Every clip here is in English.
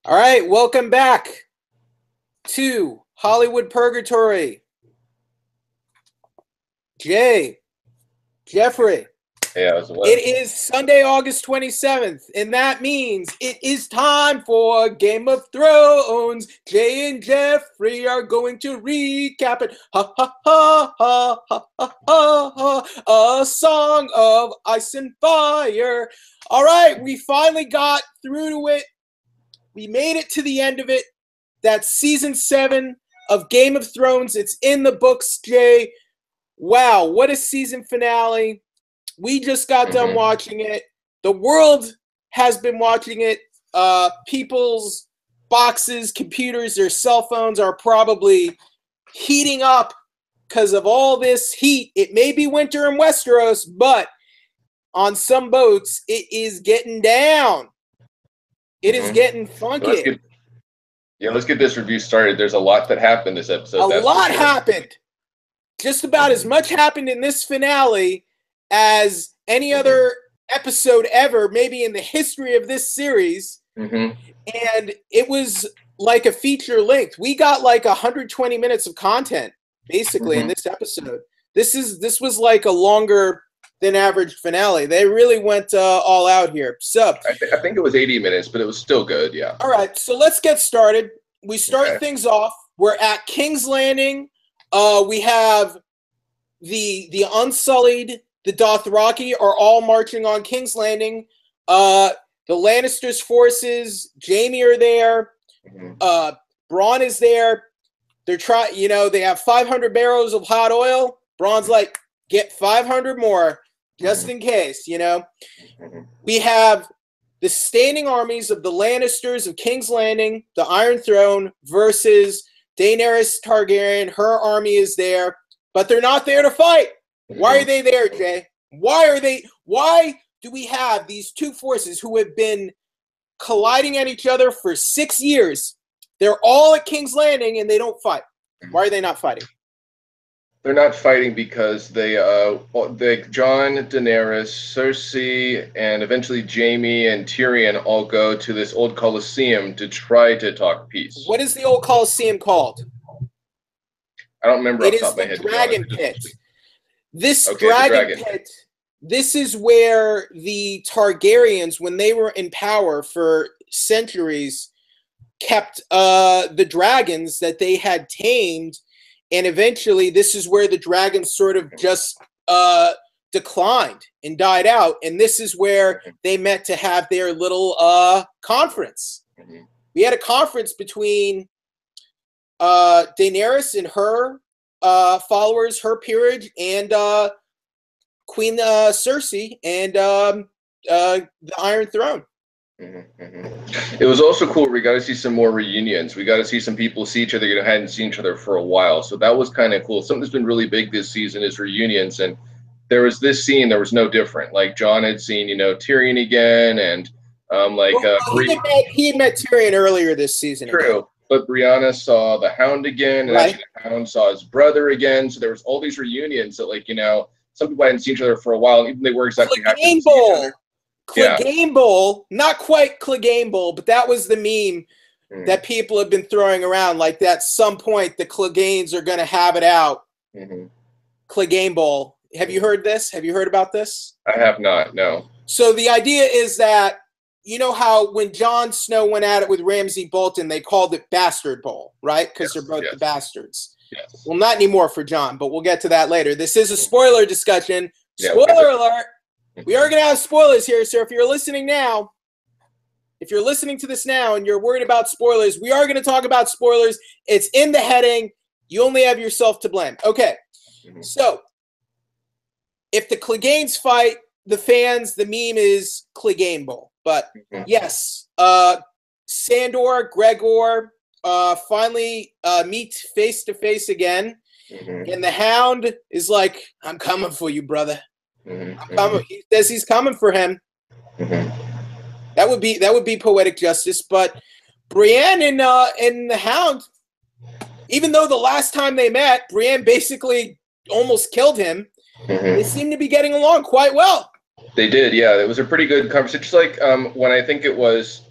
All right, welcome back to Hollywood Purgatory. Jay, Jeffrey, Yeah, as well. it is Sunday, August 27th, and that means it is time for Game of Thrones. Jay and Jeffrey are going to recap it. Ha ha ha ha ha ha ha ha. A Song of Ice and Fire. All right, we finally got through to it. We made it to the end of it. That's season 7 of Game of Thrones. It's in the books, Jay. Wow, what a season finale. We just got done watching it. The world has been watching it. People's boxes, computers, their cell phones are probably heating up because of all this heat. It may be winter in Westeros, but on some boats, it is getting down. It is getting funky. Let's get this review started. There's a lot that happened this episode. A lot happened. Just about as much happened in this finale as any other episode ever, maybe in the history of this series. And it was like a feature length. We got like 120 minutes of content, basically, in this episode. This was like a longer than average finale. They really went all out here. So I think it was 80 minutes, but it was still good, yeah. All right, so let's get started. We start things off. We're at King's Landing. We have the Unsullied, the Dothraki are all marching on King's Landing. The Lannisters' forces, Jaime are there. Bronn is there. They're they have 500 barrels of hot oil. Bronn's like, get 500 more. Just in case, We have the standing armies of the Lannisters of King's Landing, the Iron Throne, versus Daenerys Targaryen. Her army is there, but they're not there to fight. Why are they there, Jay? Why do we have these two forces who have been colliding at each other for 6 years? They're all at King's Landing and they don't fight. Why are they not fighting? They're not fighting because Jon, Daenerys, Cersei, and eventually Jaime and Tyrion all go to this old Colosseum to try to talk peace. What is the old Colosseum called? I don't remember. It is the Dragon Pit. This Dragon Pit, this is where the Targaryens, when they were in power for centuries, kept the dragons that they had tamed. And eventually, this is where the dragons sort of just declined and died out. And this is where they met to have their little conference. We had a conference between Daenerys and her followers, her peerage, and Queen Cersei and the Iron Throne. It was also cool. We got to see some more reunions. We got to see some people see each other that hadn't seen each other for a while. So that was kind of cool. Something that's been really big this season is reunions. And there was this scene that was no different. Like Jon had seen, Tyrion again, and he had met Tyrion earlier this season. True, but Brianna saw the Hound again, and actually the Hound saw his brother again. So there was all these reunions that, some people hadn't seen each other for a while, and even they were exactly happy to see each other. Clegane Bowl, not quite Clegane Bowl, but that was the meme that people have been throwing around. Like at some point, the Cleganes are going to have it out. Clegane Bowl. Have you heard this? Have you heard about this? I have not, no. So the idea is that, you know how when Jon Snow went at it with Ramsay Bolton, they called it Bastard Bowl, right? Because they're both the bastards. Yes. Well, not anymore for Jon, but we'll get to that later. This is a spoiler discussion. Spoiler alert. We are going to have spoilers here, so if you're listening to this now and you're worried about spoilers, we are going to talk about spoilers. It's in the heading. You only have yourself to blame. Okay, so if the Cleganes fight the fans, the meme is Clegane Bowl. But yes, Sandor, Gregor finally meet face to face again, and the Hound is like, "I'm coming for you, brother." He says he's coming for him. That would be poetic justice. But Brienne and the Hound, even though the last time they met, Brienne basically almost killed him, they seem to be getting along quite well. They did, yeah. It was a pretty good conversation. Just like when I think it was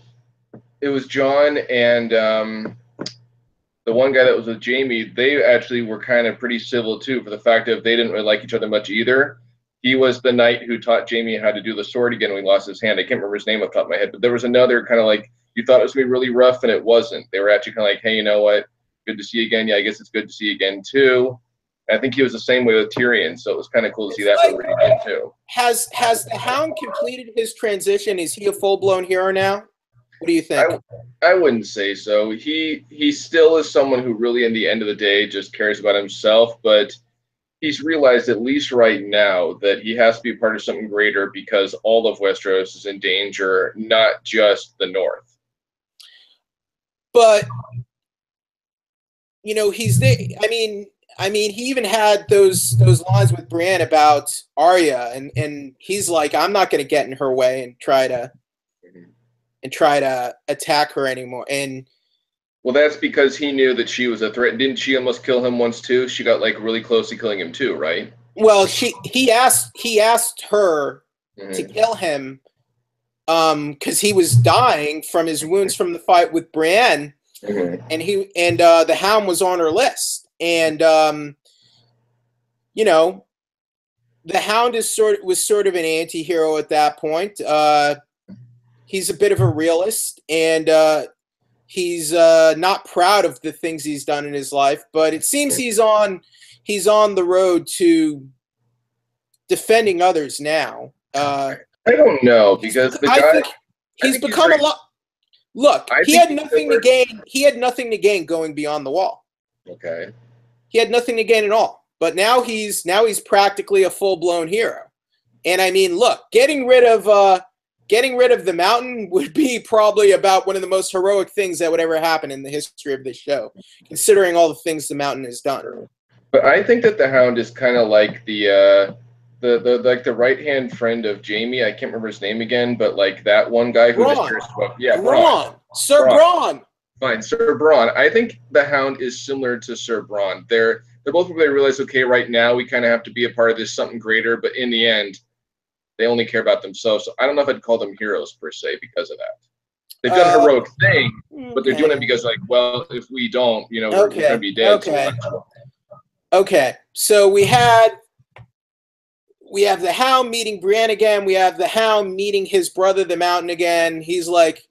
it was John and the one guy that was with Jamie. They actually were kind of pretty civil too, for the fact that they didn't really like each other much either. He was the knight who taught Jamie how to do the sword again when he lost his hand. I can't remember his name off the top of my head, but there was another kind of like, you thought it was going to be really rough, and it wasn't. They were actually kind of like, hey, you know what? Good to see you again. Yeah, I guess it's good to see you again, too. And I think he was the same way with Tyrion, so it was kind of cool to see that already again, too. Has the Hound completed his transition? Is he a full-blown hero now? What do you think? I wouldn't say so. He still is someone who really, in the end of the day, just cares about himself, but he's realized, at least right now, that he has to be part of something greater because all of Westeros is in danger, not just the North. But you know, he's there. I mean, he even had those lines with Brienne about Arya, and he's like, I'm not going to get in her way and try to attack her anymore. And well, that's because he knew that she was a threat. Didn't she almost kill him once too? She got like really close to killing him too, right? Well, he asked her to kill him because he was dying from his wounds from the fight with Brienne. And the Hound was on her list, and you know, the Hound was sort of an anti-hero at that point. He's a bit of a realist, and he's not proud of the things he's done in his life, but it seems he's on the road to defending others now. I don't know, because the guy, he's become a lot. Look, he had nothing to gain. He had nothing to gain going beyond the wall. Okay. He had nothing to gain at all. But now he's practically a full-blown hero. And I mean, look, getting rid of the Mountain would be probably about one of the most heroic things that would ever happen in the history of this show, considering all the things the Mountain has done. But I think that the Hound is kind of like the right-hand friend of Jamie. I can't remember his name again, but like that one guy who just cares about, Bronn. Sir Bronn. Fine, Sir Bronn. I think the Hound is similar to Sir Bronn. They're both people that realize, okay, right now we kind of have to be a part of this something greater, but in the end, they only care about themselves. So I don't know if I'd call them heroes per se because of that. They've done a heroic thing, but they're doing it because, like, well, if we don't, you know, we're going to be dead. Okay. So we have the Hound meeting Brienne again. We have the Hound meeting his brother, the Mountain, again. He's like,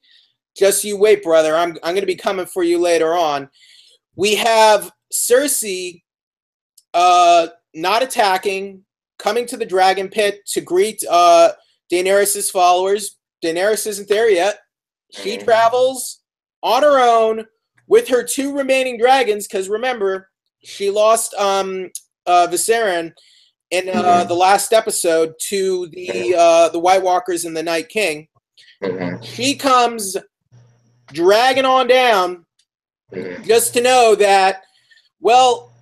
just you wait, brother. I'm going to be coming for you later on. We have Cersei not attacking, coming to the Dragon Pit to greet Daenerys' followers. Daenerys isn't there yet. She travels on her own with her 2 remaining dragons, because remember, she lost Viserion in the last episode to the White Walkers and the Night King. She comes dragging on down just to know that, well,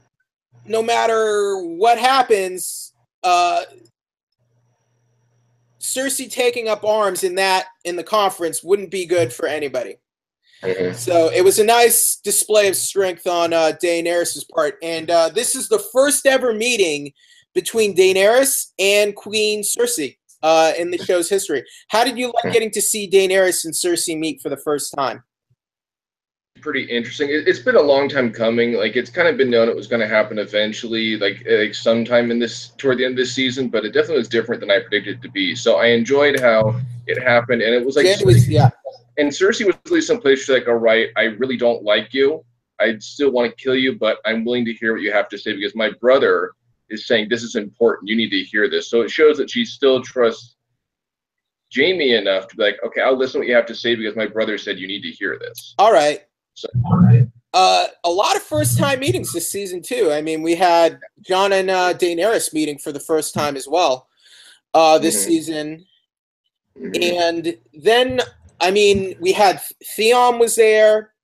no matter what happens, Cersei taking up arms in the conference wouldn't be good for anybody. So it was a nice display of strength on Daenerys' part, and this is the first ever meeting between Daenerys and Queen Cersei in the show's history. How did you like getting to see Daenerys and Cersei meet for the first time? Pretty interesting. It's been a long time coming. Like, it's kind of been known it was going to happen eventually, like sometime toward the end of this season, but it definitely was different than I predicted it to be. So I enjoyed how it happened, and it was like, and Cersei was really someplace she's like, all right, I really don't like you. I still want to kill you, but I'm willing to hear what you have to say because my brother is saying this is important. You need to hear this. So it shows that she still trusts Jamie enough to be like, okay, I'll listen to what you have to say because my brother said you need to hear this. All right. So, a lot of first-time meetings this season too. I mean, we had Jon and Daenerys meeting for the first time as well this season, and then I mean, we had Theon was there.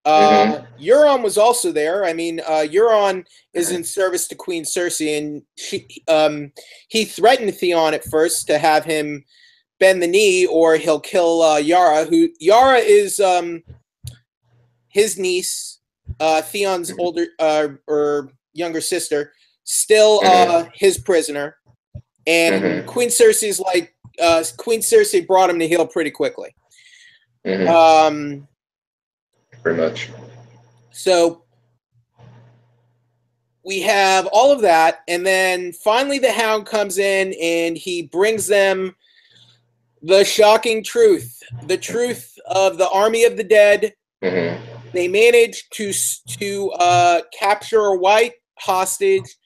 Euron was also there. I mean, Euron is in service to Queen Cersei, and he threatened Theon at first to have him bend the knee or he'll kill Yara. Yara is his niece, Theon's older or younger sister, still his prisoner, and Queen Cersei's like Queen Cersei brought him to heel pretty quickly. Mm-hmm. Pretty much. So we have all of that, and then finally the Hound comes in and he brings them the shocking truth, the truth of the army of the dead. Mm-hmm. They managed to capture a white hostage,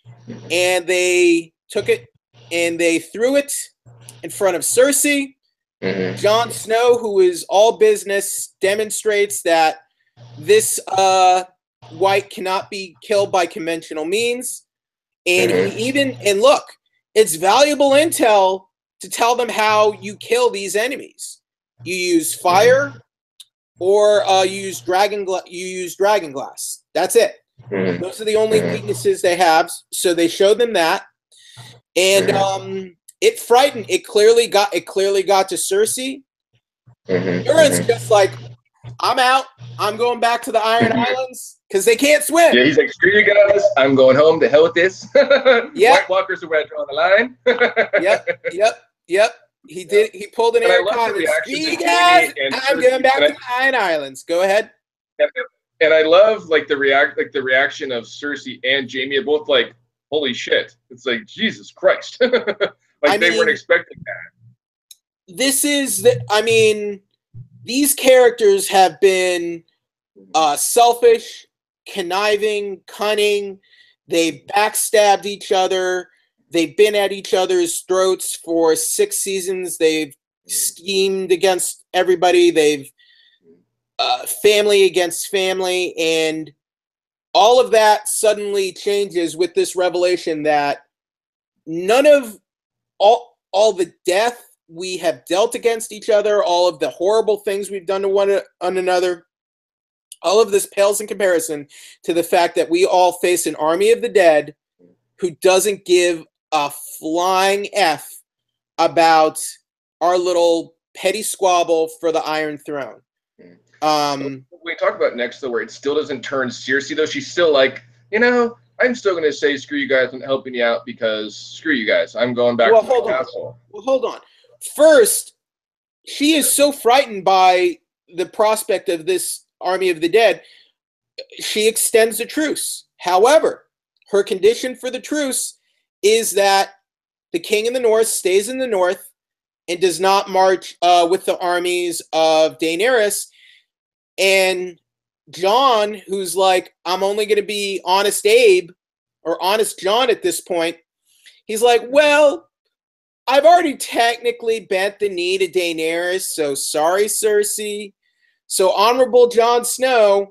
and they took it and they threw it in front of Cersei. Mm-hmm. Jon Snow, who is all business, demonstrates that this white cannot be killed by conventional means. And Mm-hmm. look, it's valuable intel to tell them how you kill these enemies. You use fire, or you use dragon glass. That's it. Mm-hmm. Those are the only Mm-hmm. weaknesses they have. So they showed them that, and it frightened. It clearly got to Cersei. Mm-hmm. Euron's Mm-hmm. just like, I'm out. I'm going back to the Iron Islands because they can't swim. Yeah, he's like, screw you guys. I'm going home. To hell with this. Yep. White Walkers are where I draw the line. Yep. He did. He pulled an And I Eric love the Conn. reaction Screw to you guys. Jaime and I'm Cersei. going back to the Iron Islands. Go ahead. And I love like the reaction of Cersei and Jaime are both like, holy shit. It's like, Jesus Christ. Like they weren't expecting that. This is these characters have been selfish, conniving, cunning. They've backstabbed each other. They've been at each other's throats for 6 seasons. They've schemed against everybody. They've family against family, and all of that suddenly changes with this revelation that none of all the death we have dealt against each other, all of the horrible things we've done to one another, all of this pales in comparison to the fact that we all face an army of the dead who doesn't give a flying F about our little petty squabble for the Iron Throne. We talk about next, though, where it still doesn't turn Cersei, though. She's still like, I'm still going to say screw you guys and helping you out because screw you guys. I'm going back to the castle. Well, hold on. First, she is so frightened by the prospect of this army of the dead, she extends the truce. However, her condition for the truce is that the king in the north stays in the north and does not march with the armies of Daenerys. And Jon, who's like, I'm only going to be Honest Abe or Honest John at this point, he's like, well, I've already technically bent the knee to Daenerys, so sorry, Cersei. So Honorable Jon Snow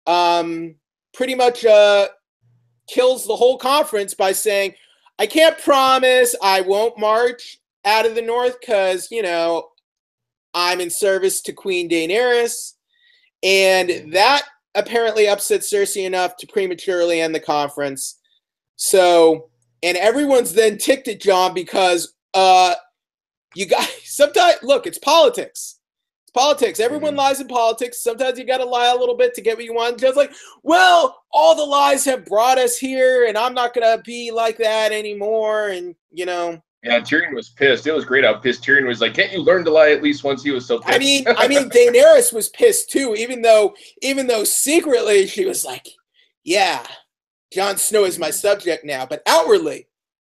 pretty much kills the whole conference by saying, I can't promise I won't march out of the north because, I'm in service to Queen Daenerys. And that apparently upset Cersei enough to prematurely end the conference. So, and everyone's then ticked at Jon because you guys, sometimes, look, it's politics. It's politics. Everyone lies in politics. Sometimes you got to lie a little bit to get what you want. Just like, well, all the lies have brought us here, and I'm not going to be like that anymore. And, Yeah, Tyrion was pissed. It was great how pissed Tyrion was. Like, can't you learn to lie at least once? He was so pissed. I mean, Daenerys was pissed too, even though secretly she was like, yeah, Jon Snow is my subject now. But outwardly,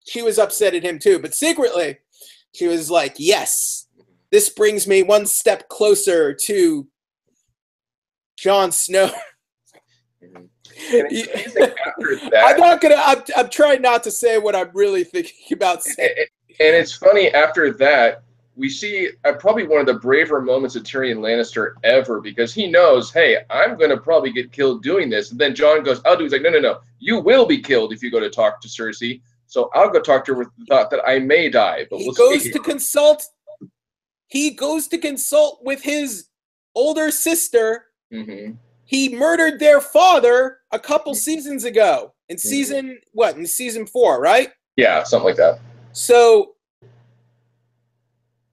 she was upset at him too. But secretly, she was like, yes, this brings me one step closer to Jon Snow. I'm trying not to say what I'm really thinking about saying. And it's funny, after that, we see probably one of the braver moments of Tyrion Lannister ever, because he knows, hey, I'm going to probably get killed doing this. And then Jon goes, I'll do it. He's like, no. You will be killed if you go to talk to Cersei. So I'll go talk to her with the thought that I may die. But he goes to consult with his older sister. Mm-hmm. He murdered their father a couple seasons ago. In season 4, right? Yeah, something like that. So,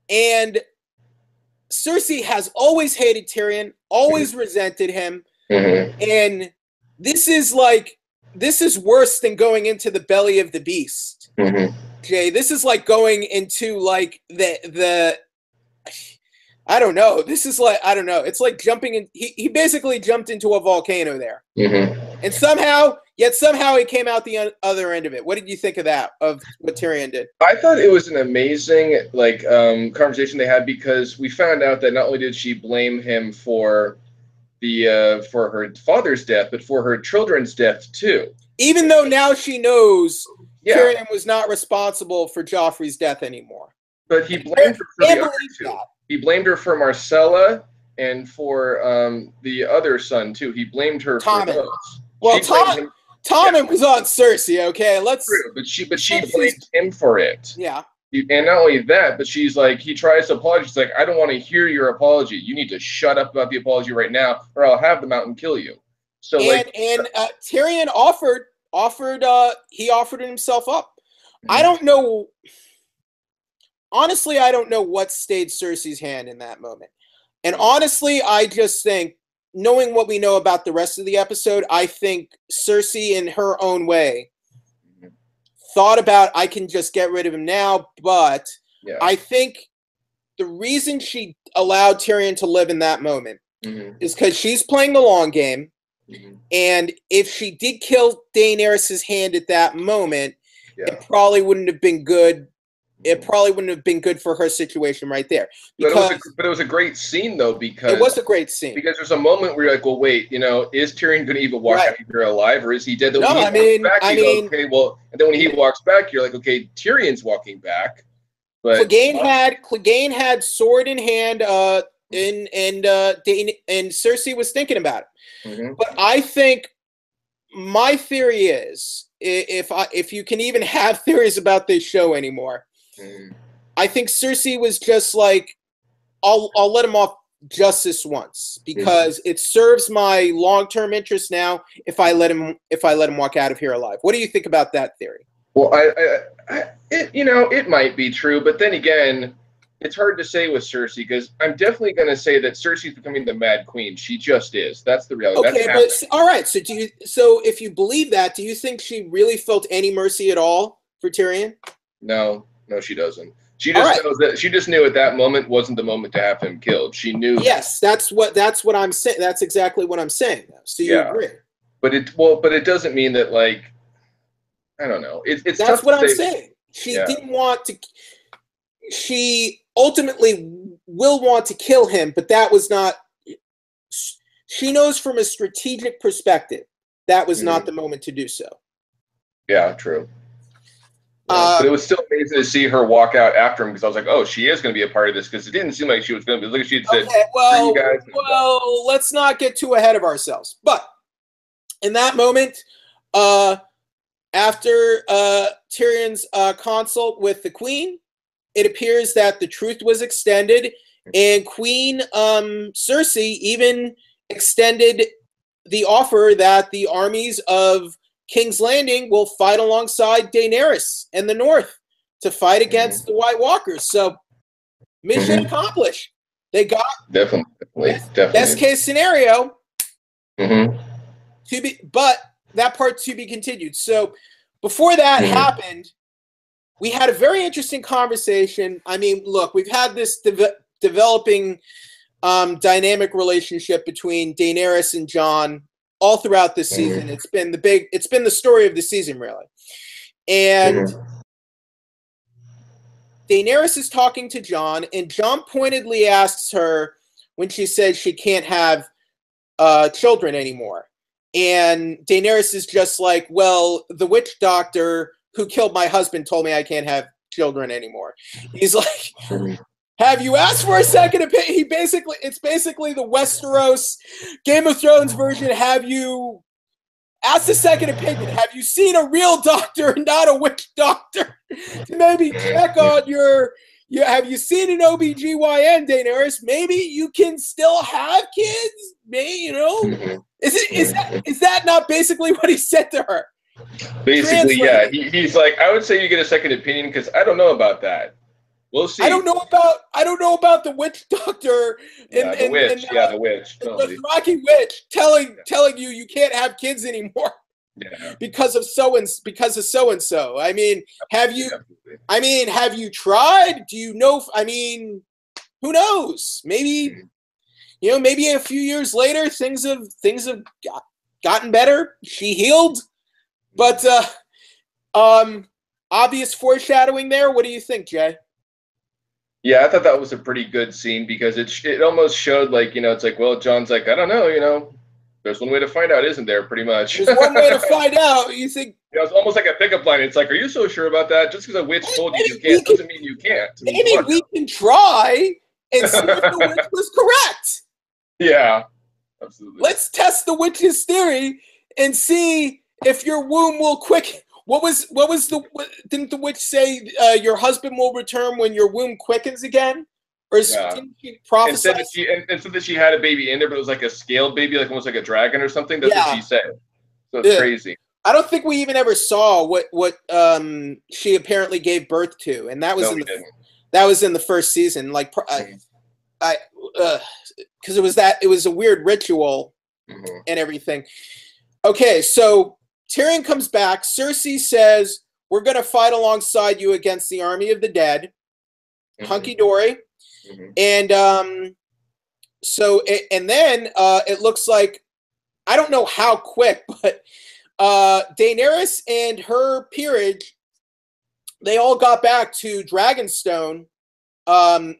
and Cersei has always hated Tyrion, always resented him. And this is worse than going into the belly of the beast. Jay, this is like going into like the I don't know. This is like, I don't know. It's like jumping in. He basically jumped into a volcano there. And somehow he came out the other end of it. What did you think of that, of what Tyrion did? I thought it was an amazing conversation they had, because we found out that not only did she blame him for for her father's death, but for her children's death too. Even though now she knows Tyrion was not responsible for Joffrey's death anymore. But he blamed her for the other two. He blamed her for Marcella and for the other son too. He blamed her for those. Well, Tommen was on Cersei. Okay, true, but she blamed him for it. Yeah. And not only that, but she's like, he tries to apologize. She's like, I don't want to hear your apology. You need to shut up about the apology right now, or I'll have them out and kill you. So Tyrion offered himself up. I don't know. Honestly, I don't know what stayed Cersei's hand in that moment. And honestly, I just think, knowing what we know about the rest of the episode, I think Cersei, in her own way, thought about, I can just get rid of him now. But I think the reason she allowed Tyrion to live in that moment is because she's playing the long game. And if she did kill Daenerys' hand at that moment, it probably wouldn't have been good. It probably wouldn't have been good for her situation right there. But it was a great scene, though, because it was a great scene. Because there's a moment where you're like, well, wait, is Tyrion going to even walk out of here alive, or is he dead? No, I mean, okay, well, and then when he walks back, you're like, okay, Tyrion's walking back. But Clegane had sword in hand, and Cersei was thinking about it. But I think my theory is, if you can even have theories about this show anymore, I think Cersei was just like, I'll let him off just this once, because it serves my long-term interest now if I let him walk out of here alive. What do you think about that theory? Well, it might be true, but then again, it's hard to say with Cersei, because I'm definitely going to say that Cersei's becoming the Mad Queen. She just is. That's the reality. Okay, but all right. So if you believe that, do you think she really felt any mercy at all for Tyrion? No, she doesn't. She just knows that. She just knew at that moment wasn't the moment to have him killed. She knew. Yes, that's what I'm saying. That's exactly what I'm saying. So you agree? But it doesn't mean that, like, I don't know. It's that's what I'm saying. She didn't want to. She ultimately will want to kill him, but that was not. She knows from a strategic perspective that was not the moment to do so. Yeah, true. But it was still amazing to see her walk out after him, because I was like, oh, she is going to be a part of this, because it didn't seem like she was going to be. Look, she had said, okay, well, let's not get too ahead of ourselves. But in that moment, after Tyrion's consult with the Queen, it appears that the truth was extended, and Queen Cersei even extended the offer that the armies of King's Landing will fight alongside Daenerys and the North to fight against the White Walkers. So, mission accomplished. They got definitely best case scenario. But that part to be continued. So, before that happened, we had a very interesting conversation. I mean, look, we've had this developing dynamic relationship between Daenerys and Jon all throughout this season. It's been the story of the season, really. And Daenerys is talking to Jon, and Jon pointedly asks her when she says she can't have children anymore. And Daenerys is just like, well, the witch doctor who killed my husband told me I can't have children anymore. He's like, have you asked for a second opinion? It's basically the Westeros Game of Thrones version. Have you asked a second opinion? Have you seen a real doctor, not a witch doctor, to maybe check on have you seen an OBGYN, Daenerys? Maybe you can still have kids? Maybe, Is that not basically what he said to her? Basically, yeah. He's like, I would say you get a second opinion, because I don't know about that. We'll see. I don't know about the witch doctor the witch. The Rocky witch telling you can't have kids anymore. Yeah. Because of so and so. I mean, have you tried? Do you know? I mean, who knows? Maybe, you know, maybe a few years later, things have gotten better. She healed, but obvious foreshadowing there. What do you think, Jay? Yeah, I thought that was a pretty good scene because it almost showed like, you know, it's like, well, John's like, I don't know, you know, there's one way to find out, isn't there? Pretty much. There's one way to find out. You think? You know, it's almost like a pickup line. It's like, are you so sure about that? Just because a witch told you can't doesn't mean you can't. I mean, maybe we can try and see if the witch was correct. Yeah, absolutely. Let's test the witch's theory and see if your womb will quicken. Didn't the witch say your husband will return when your womb quickens again? Or didn't she prophesy? Instead that she had a baby in there, but it was like a scaled baby, like almost like a dragon or something. That's what she said. So it's crazy. I don't think we even ever saw what she apparently gave birth to, and that was in the first season. Like because it was a weird ritual and everything. Okay, so Tyrion comes back. Cersei says, "We're going to fight alongside you against the army of the dead." Hunky dory. And then it looks like, I don't know how quick, but Daenerys and her peerage, they all got back to Dragonstone,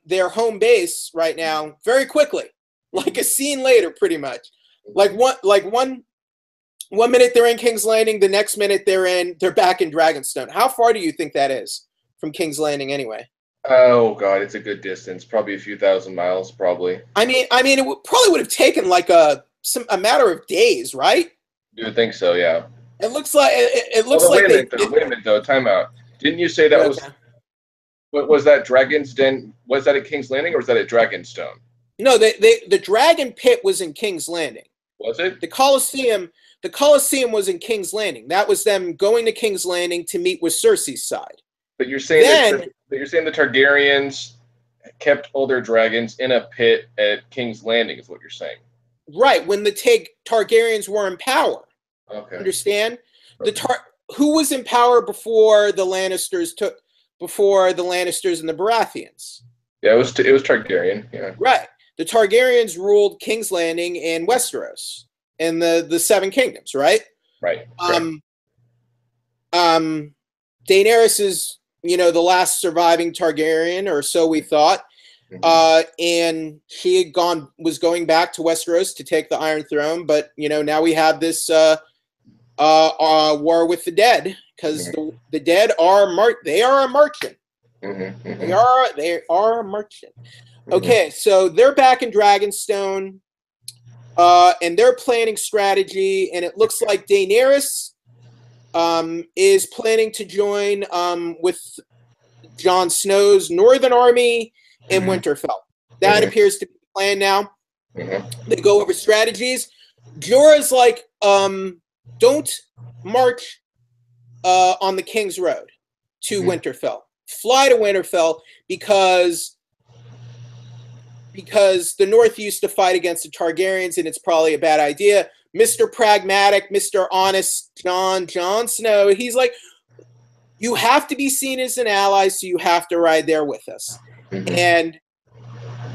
their home base right now, very quickly, like a scene later, pretty much. Like one minute they're in King's Landing, the next minute they're back in Dragonstone. How far do you think that is from King's Landing, anyway? Oh God, it's a good distance. Probably a few thousand miles, probably. I mean, it probably would have taken like a matter of days, right? You would think so, yeah. It looks like wait a minute though. Time out. Didn't you say that was? What was that? Dragon's Den? Was that at King's Landing or was that at Dragonstone? No, the Dragon Pit was in King's Landing. Was it? The Colosseum was in King's Landing. That was them going to King's Landing to meet with Cersei's side. But you're saying the Targaryens kept all their dragons in a pit at King's Landing, is what you're saying. Right, when the Targaryens were in power. Okay. Understand? Who was in power before the Lannisters and the Baratheons? Yeah, it was Targaryen. Yeah. Right. The Targaryens ruled King's Landing and Westeros and the Seven Kingdoms, right? Right. Daenerys is, the last surviving Targaryen, or so we thought. And she was going back to Westeros to take the Iron Throne, but now we have this war with the dead, because the dead are they are a merchant. They are a merchant. Okay, so they're back in Dragonstone, and they're planning strategy, and it looks like Daenerys is planning to join with Jon Snow's Northern Army in Winterfell. That appears to be the plan now. They go over strategies. Jorah's like, don't march on the King's Road to Winterfell. Fly to Winterfell because the North used to fight against the Targaryens, and it's probably a bad idea. Mr. Pragmatic, Mr. Honest Jon Snow, he's like, you have to be seen as an ally, so you have to ride there with us. And,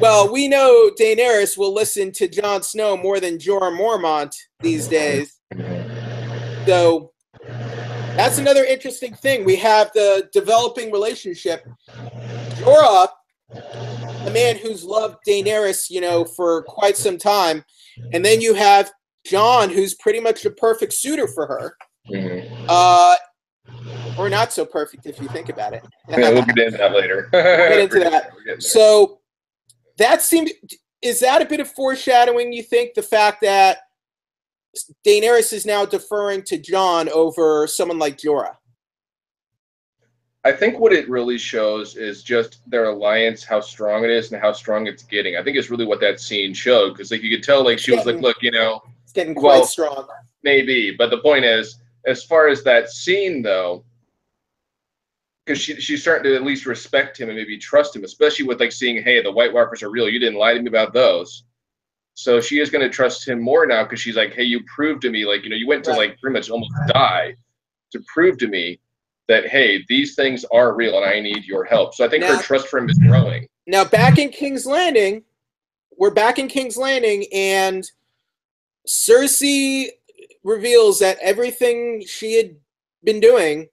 well, we know Daenerys will listen to Jon Snow more than Jorah Mormont these days. So that's another interesting thing. We have the developing relationship. Jorah, the man who's loved Daenerys, for quite some time, and then you have Jon, who's pretty much the perfect suitor for her. Or not so perfect if you think about it. Yeah, we'll get into that later. We'll get into that. So is that a bit of foreshadowing, you think, the fact that Daenerys is now deferring to Jon over someone like Jorah? I think what it really shows is just their alliance, how strong it is and how strong it's getting. I think it's really what that scene showed, because you could tell she was like, look, it's getting quite strong. Maybe, but the point is, as far as that scene though, because she's starting to at least respect him and maybe trust him, especially with seeing, hey, the White Walkers are real. You didn't lie to me about those. So she is going to trust him more now, because she's like, hey, you proved to me, you went to pretty much almost die to prove to me that, hey, these things are real and I need your help. So I think her trust for him is growing. Now, back in King's Landing, we're back in King's Landing, and Cersei reveals that everything she had been doing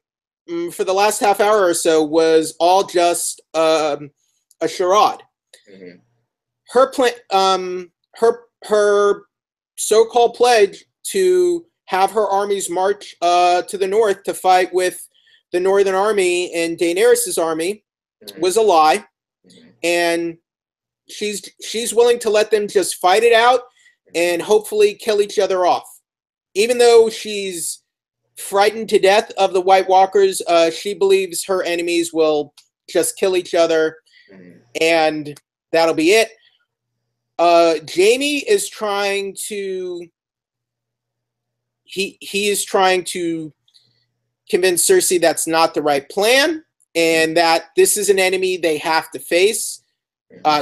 for the last half hour or so was all just a charade. Mm-hmm. Her plan, her so-called pledge to have her armies march to the north to fight with the Northern Army and Daenerys' army was a lie, and she's willing to let them just fight it out and hopefully kill each other off. Even though she's frightened to death of the White Walkers, she believes her enemies will just kill each other, and that'll be it. Jaime is trying to he is trying to convince Cersei that's not the right plan, and that this is an enemy they have to face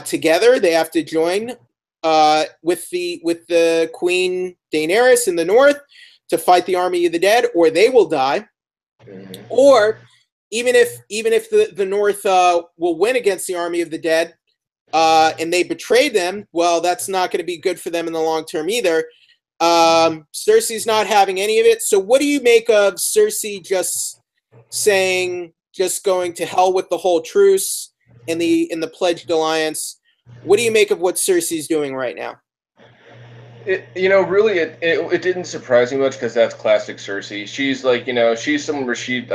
together. They have to join with the Queen Daenerys in the north to fight the army of the dead, or they will die. Or even if the north will win against the army of the dead, and they betrayed them, well, that's not going to be good for them in the long term either. Cersei's not having any of it. So what do you make of Cersei just saying, just going to hell with the whole truce in the pledged alliance? What do you make of what Cersei's doing right now? Really, it didn't surprise me much because that's classic Cersei. She's like, she's someone where she's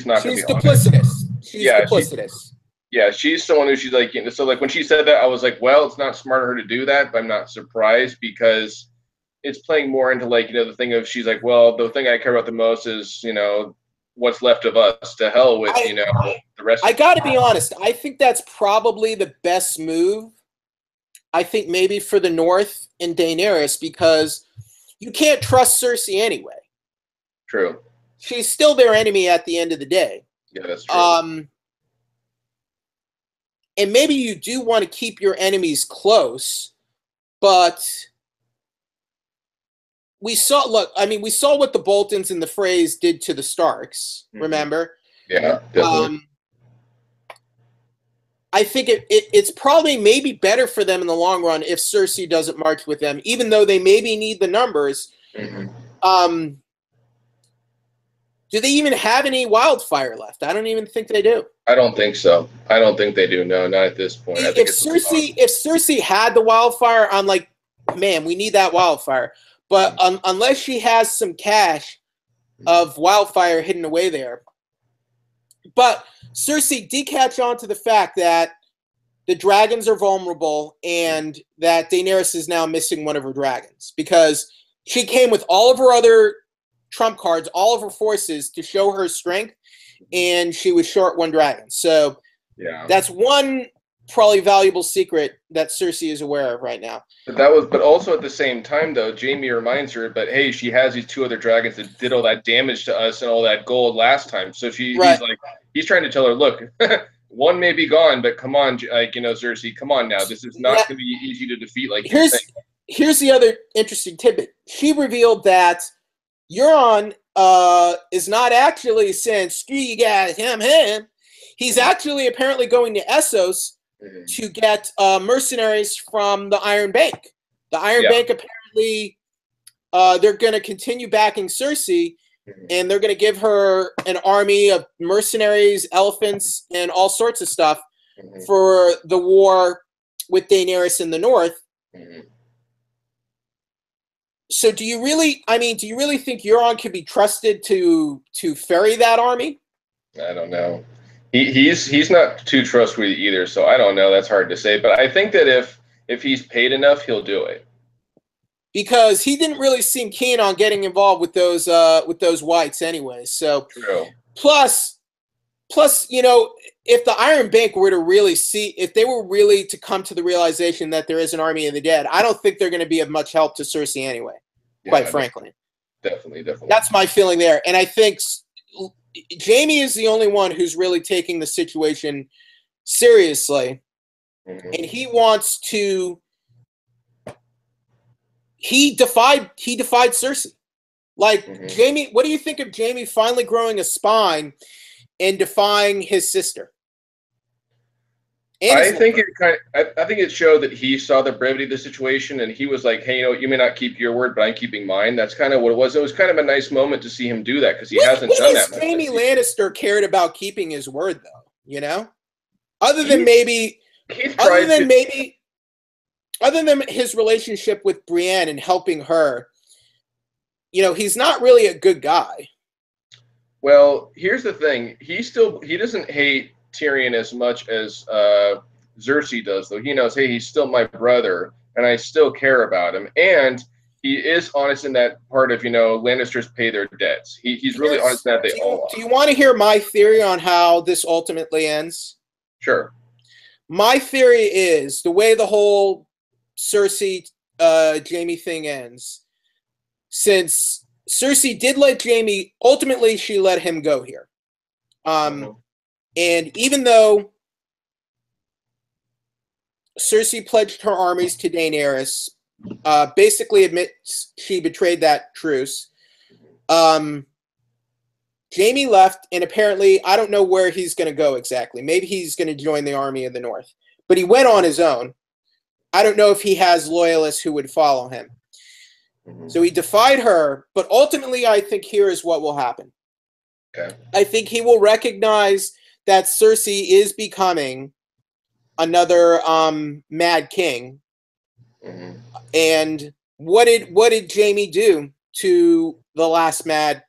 not going to be duplicitous. She's duplicitous. She's someone who she's like, so like when she said that, I was like, well, it's not smart of her to do that, but I'm not surprised because it's playing more into like, the thing of she's like, well, the thing I care about the most is, what's left of us. To hell with, the rest. I got to be honest. I think that's probably the best move. I think maybe for the North and Daenerys, because you can't trust Cersei anyway. True. She's still their enemy at the end of the day. Yeah, that's true. And maybe you do want to keep your enemies close, but we saw what the Boltons and the Freys did to the Starks, remember? Yeah, definitely. I think it's probably maybe better for them in the long run if Cersei doesn't march with them, even though they maybe need the numbers. Do they even have any wildfire left? I don't even think they do. I don't think so. I don't think they do. No, not at this point. If Cersei had the wildfire, I'm like, man, we need that wildfire. But unless she has some cache of wildfire hidden away there. But Cersei did catch on to the fact that the dragons are vulnerable and that Daenerys is now missing one of her dragons, because she came with all of her other trump cards, all of her forces to show her strength, and she was short one dragon. So that's one probably valuable secret that Cersei is aware of right now. But also at the same time though, Jaime reminds her, but hey, she has these two other dragons that did all that damage to us and all that gold last time. So he's trying to tell her, look, one may be gone, but come on, Cersei, come on now. This is not going to be easy to defeat. Like here's the other interesting tidbit. She revealed that Euron is not actually saying screw you guys, him. He's actually apparently going to Essos to get mercenaries from the Iron Bank. The Iron Bank apparently they're going to continue backing Cersei, and they're going to give her an army of mercenaries, elephants, and all sorts of stuff for the war with Daenerys in the north. So do you really think Euron could be trusted to ferry that army? I don't know. He's not too trustworthy either, so I don't know. That's hard to say. But I think that if he's paid enough, he'll do it. Because he didn't really seem keen on getting involved with those whites anyway. So true. Plus, if the Iron Bank were to really if they were really to come to the realization that there is an army of the dead, I don't think they're going to be of much help to Cersei anyway, quite frankly. Definitely. That's my feeling there. And I think Jaime is the only one who's really taking the situation seriously. And he wants to... He defied Cersei. Like, Jaime, what do you think of Jaime finally growing a spine and defying his sister? And I think it kind of, I think it showed that he saw the brevity of the situation, and he was like, "Hey, you may not keep your word, but I'm keeping mine." That's kind of what it was. It was kind of a nice moment to see him do that because he hasn't done has that much Jamie this season. Lannister cared about keeping his word, though? You know, other than He's maybe, he's other tried than to. maybe, other than his relationship with Brienne and helping her, you know, he's not really a good guy. Well, here's the thing. He doesn't hate Tyrion as much as Cersei does, though. He knows, hey, he's still my brother, and I still care about him. And he is honest in that part of, Lannisters pay their debts. He's really honest in that they all Do are. you want to hear my theory on how this ultimately ends? Sure. My theory is the way the whole Cersei Jamie thing ends. Since Cersei did let Jamie, ultimately she let him go here. And even though Cersei pledged her armies to Daenerys, basically admits she betrayed that truce. Jamie left, and apparently, I don't know where he's going to go exactly. Maybe he's going to join the Army of the North. But he went on his own. I don't know if he has loyalists who would follow him. So he defied her, but ultimately, I think here is what will happen. Okay. I think he will recognize that Cersei is becoming another Mad King. Mm-hmm. And what did Jamie do to the last Mad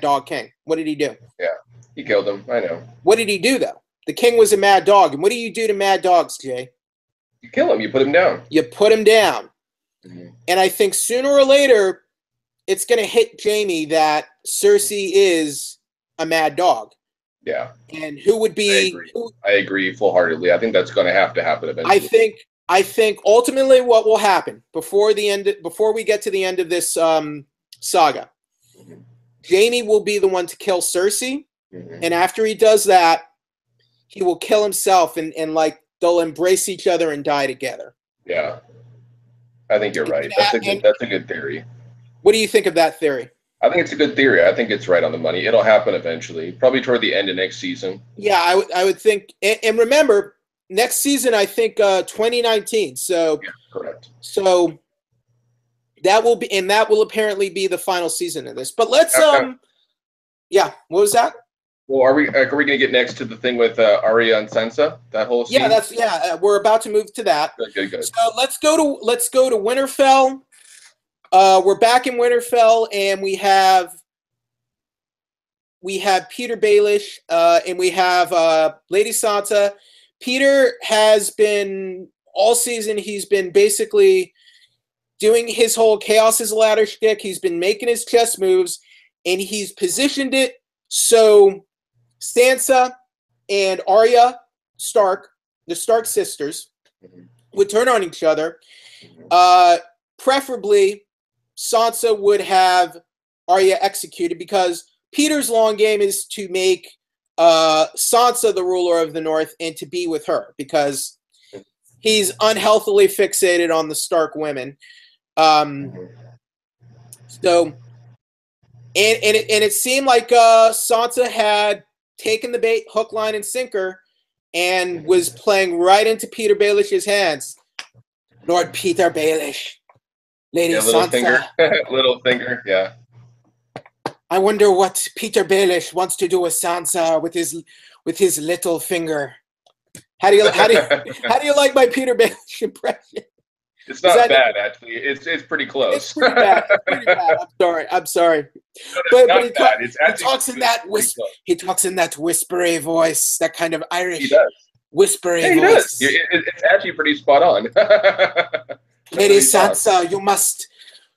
Dog King? What did he do? Yeah, he killed him. I know. What did he do, though? The king was a mad dog. And what do you do to mad dogs, Jay? You kill him. You put him down. You put him down. Mm-hmm. And I think sooner or later, it's going to hit Jamie that Cersei is a mad dog. Yeah. And who would be... I agree full-heartedly. I think that's going to happen eventually. I think ultimately what will happen before we get to the end of this saga, Mm-hmm. Jamie will be the one to kill Cersei. Mm-hmm. And after he does that, he will kill himself and like they'll embrace each other and die together. Yeah. I think you're right. That's a good theory. What do you think of that theory? I think it's a good theory. I think it's right on the money. It'll happen eventually, probably toward the end of next season. Yeah, I would think. And remember, next season I think 2019. So yeah, correct. So that will apparently be the final season of this. But let's yeah. What was that? Well, are we going to get next to the thing with Arya and Sansa? That whole scene? Yeah. We're about to move to that. Good. So let's go to Winterfell. We're back in Winterfell, and we have Peter Baelish, and we have Lady Sansa. Peter has been all season. He's been basically doing his whole chaos is a ladder shtick. He's been making his chess moves, and he's positioned it so Sansa and Arya Stark, the Stark sisters, would turn on each other. Preferably, Sansa would have Arya executed because Peter's long game is to make Sansa the ruler of the North and to be with her because he's unhealthily fixated on the Stark women. So, it seemed like Sansa had taken the bait, hook, line, and sinker, and was playing right into Peter Baelish's hands. Lord Peter Baelish, Lady Sansa. Little finger, yeah. I wonder what Peter Baelish wants to do with Sansa with his little finger. How do you like my Peter Baelish impression? It's not bad, actually. It's pretty close. It's pretty bad. I'm sorry. No, but he talks in that he talks in that whispery voice, that kind of Irish he does. Whispery he voice. Does. It's actually pretty spot on. Lady Sansa,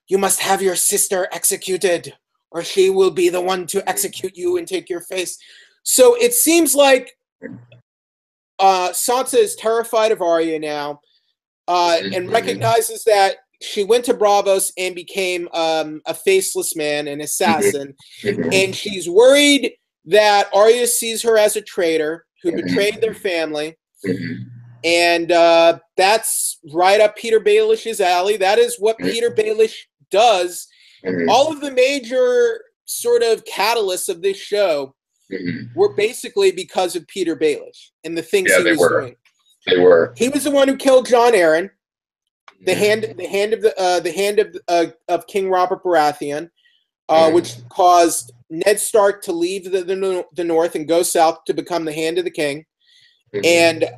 you must have your sister executed, or she will be the one to execute you and take your face. So it seems like Sansa is terrified of Arya now. And recognizes that she went to Braavos and became a faceless man, an assassin. And she's worried that Arya sees her as a traitor who betrayed their family. And that's right up Peter Baelish's alley. That is what Peter Baelish does. All of the major sort of catalysts of this show were basically because of Peter Baelish and the things he was doing. They were. He was the one who killed Jon Arryn, the Mhm. hand of King Robert Baratheon, Mhm. which caused Ned Stark to leave the North and go south to become the Hand of the King, Mhm. and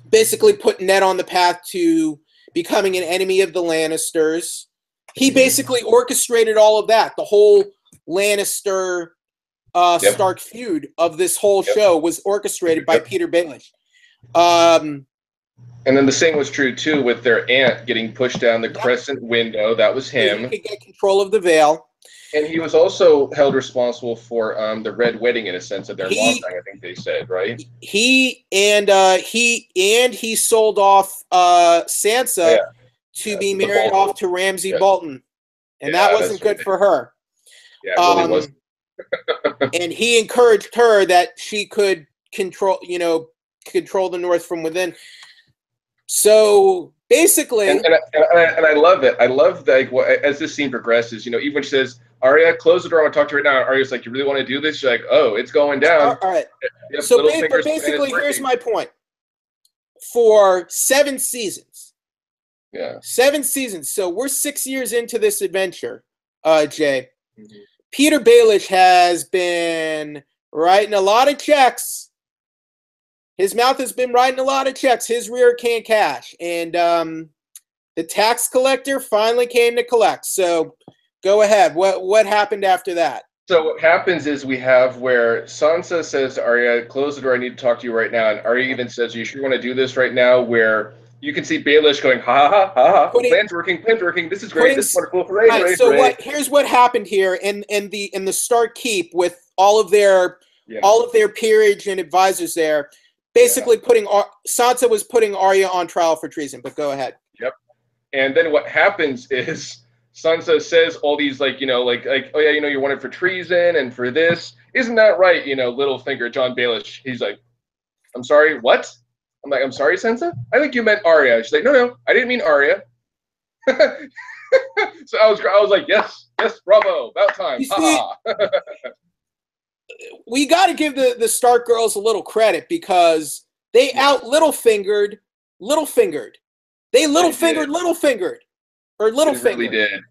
basically put Ned on the path to becoming an enemy of the Lannisters. He basically orchestrated all of that. The whole Lannister Yep. Stark feud of this whole Yep. show was orchestrated by Yep. Peter Baelish. And then the same was true too with their aunt getting pushed down the crescent window. That was So he him. could get control of the Vale. And he was also held responsible for the Red Wedding, in a sense, of their mom He dying. I think they said, right? he sold off Oh, Sansa yeah, to yeah, be to the married off Bolton. to Ramsay Yeah, Bolton, and that yeah, wasn't that's right. good for her. Yeah, it really was. And he encouraged her that she could control the North from within. So basically, And I love it. I love that, like, as this scene progresses. Even when she says, "Arya, close the door. I want to talk to her right now." Arya's like, "You really want to do this?" She's like, "Oh, it's going all down." right. Yep, So, but Littlefinger's plan is basically, here's working. my point. For 7 seasons, Yeah. 7 seasons. So we're 6 years into this adventure, Jay. Mm-hmm. Peter Baelish has been writing a lot of checks. His mouth has been writing a lot of checks. His rear can't cash. And the tax collector finally came to collect. So go ahead. What happened after that? So what happens is we have where Sansa says to Arya, "Close the door. I need to talk to you right now." And Arya even says, "You sure want to do this right now?" Where you can see Baelish going, "Ha ha ha ha! Plan's working. Plan's working. This is great. This is wonderful. Hooray! Right, Hooray! so Hooray!" here's what happened here in the Stark Keep with all of their peerage and advisors there, basically Sansa was putting Arya on trial for treason. But go ahead. Yep. And then what happens is Sansa says all these like oh yeah, you're wanted for treason and for this. Isn't that right? Littlefinger, John Baelish. He's like, "I'm sorry, what?" I'm like, "I'm sorry, Sansa. I think you meant Arya." She's like, "No, I didn't mean Arya." So I was like, yes, bravo, about time. You see, we got to give the Stark girls a little credit because they out Littlefingered. They Littlefingered. They really did.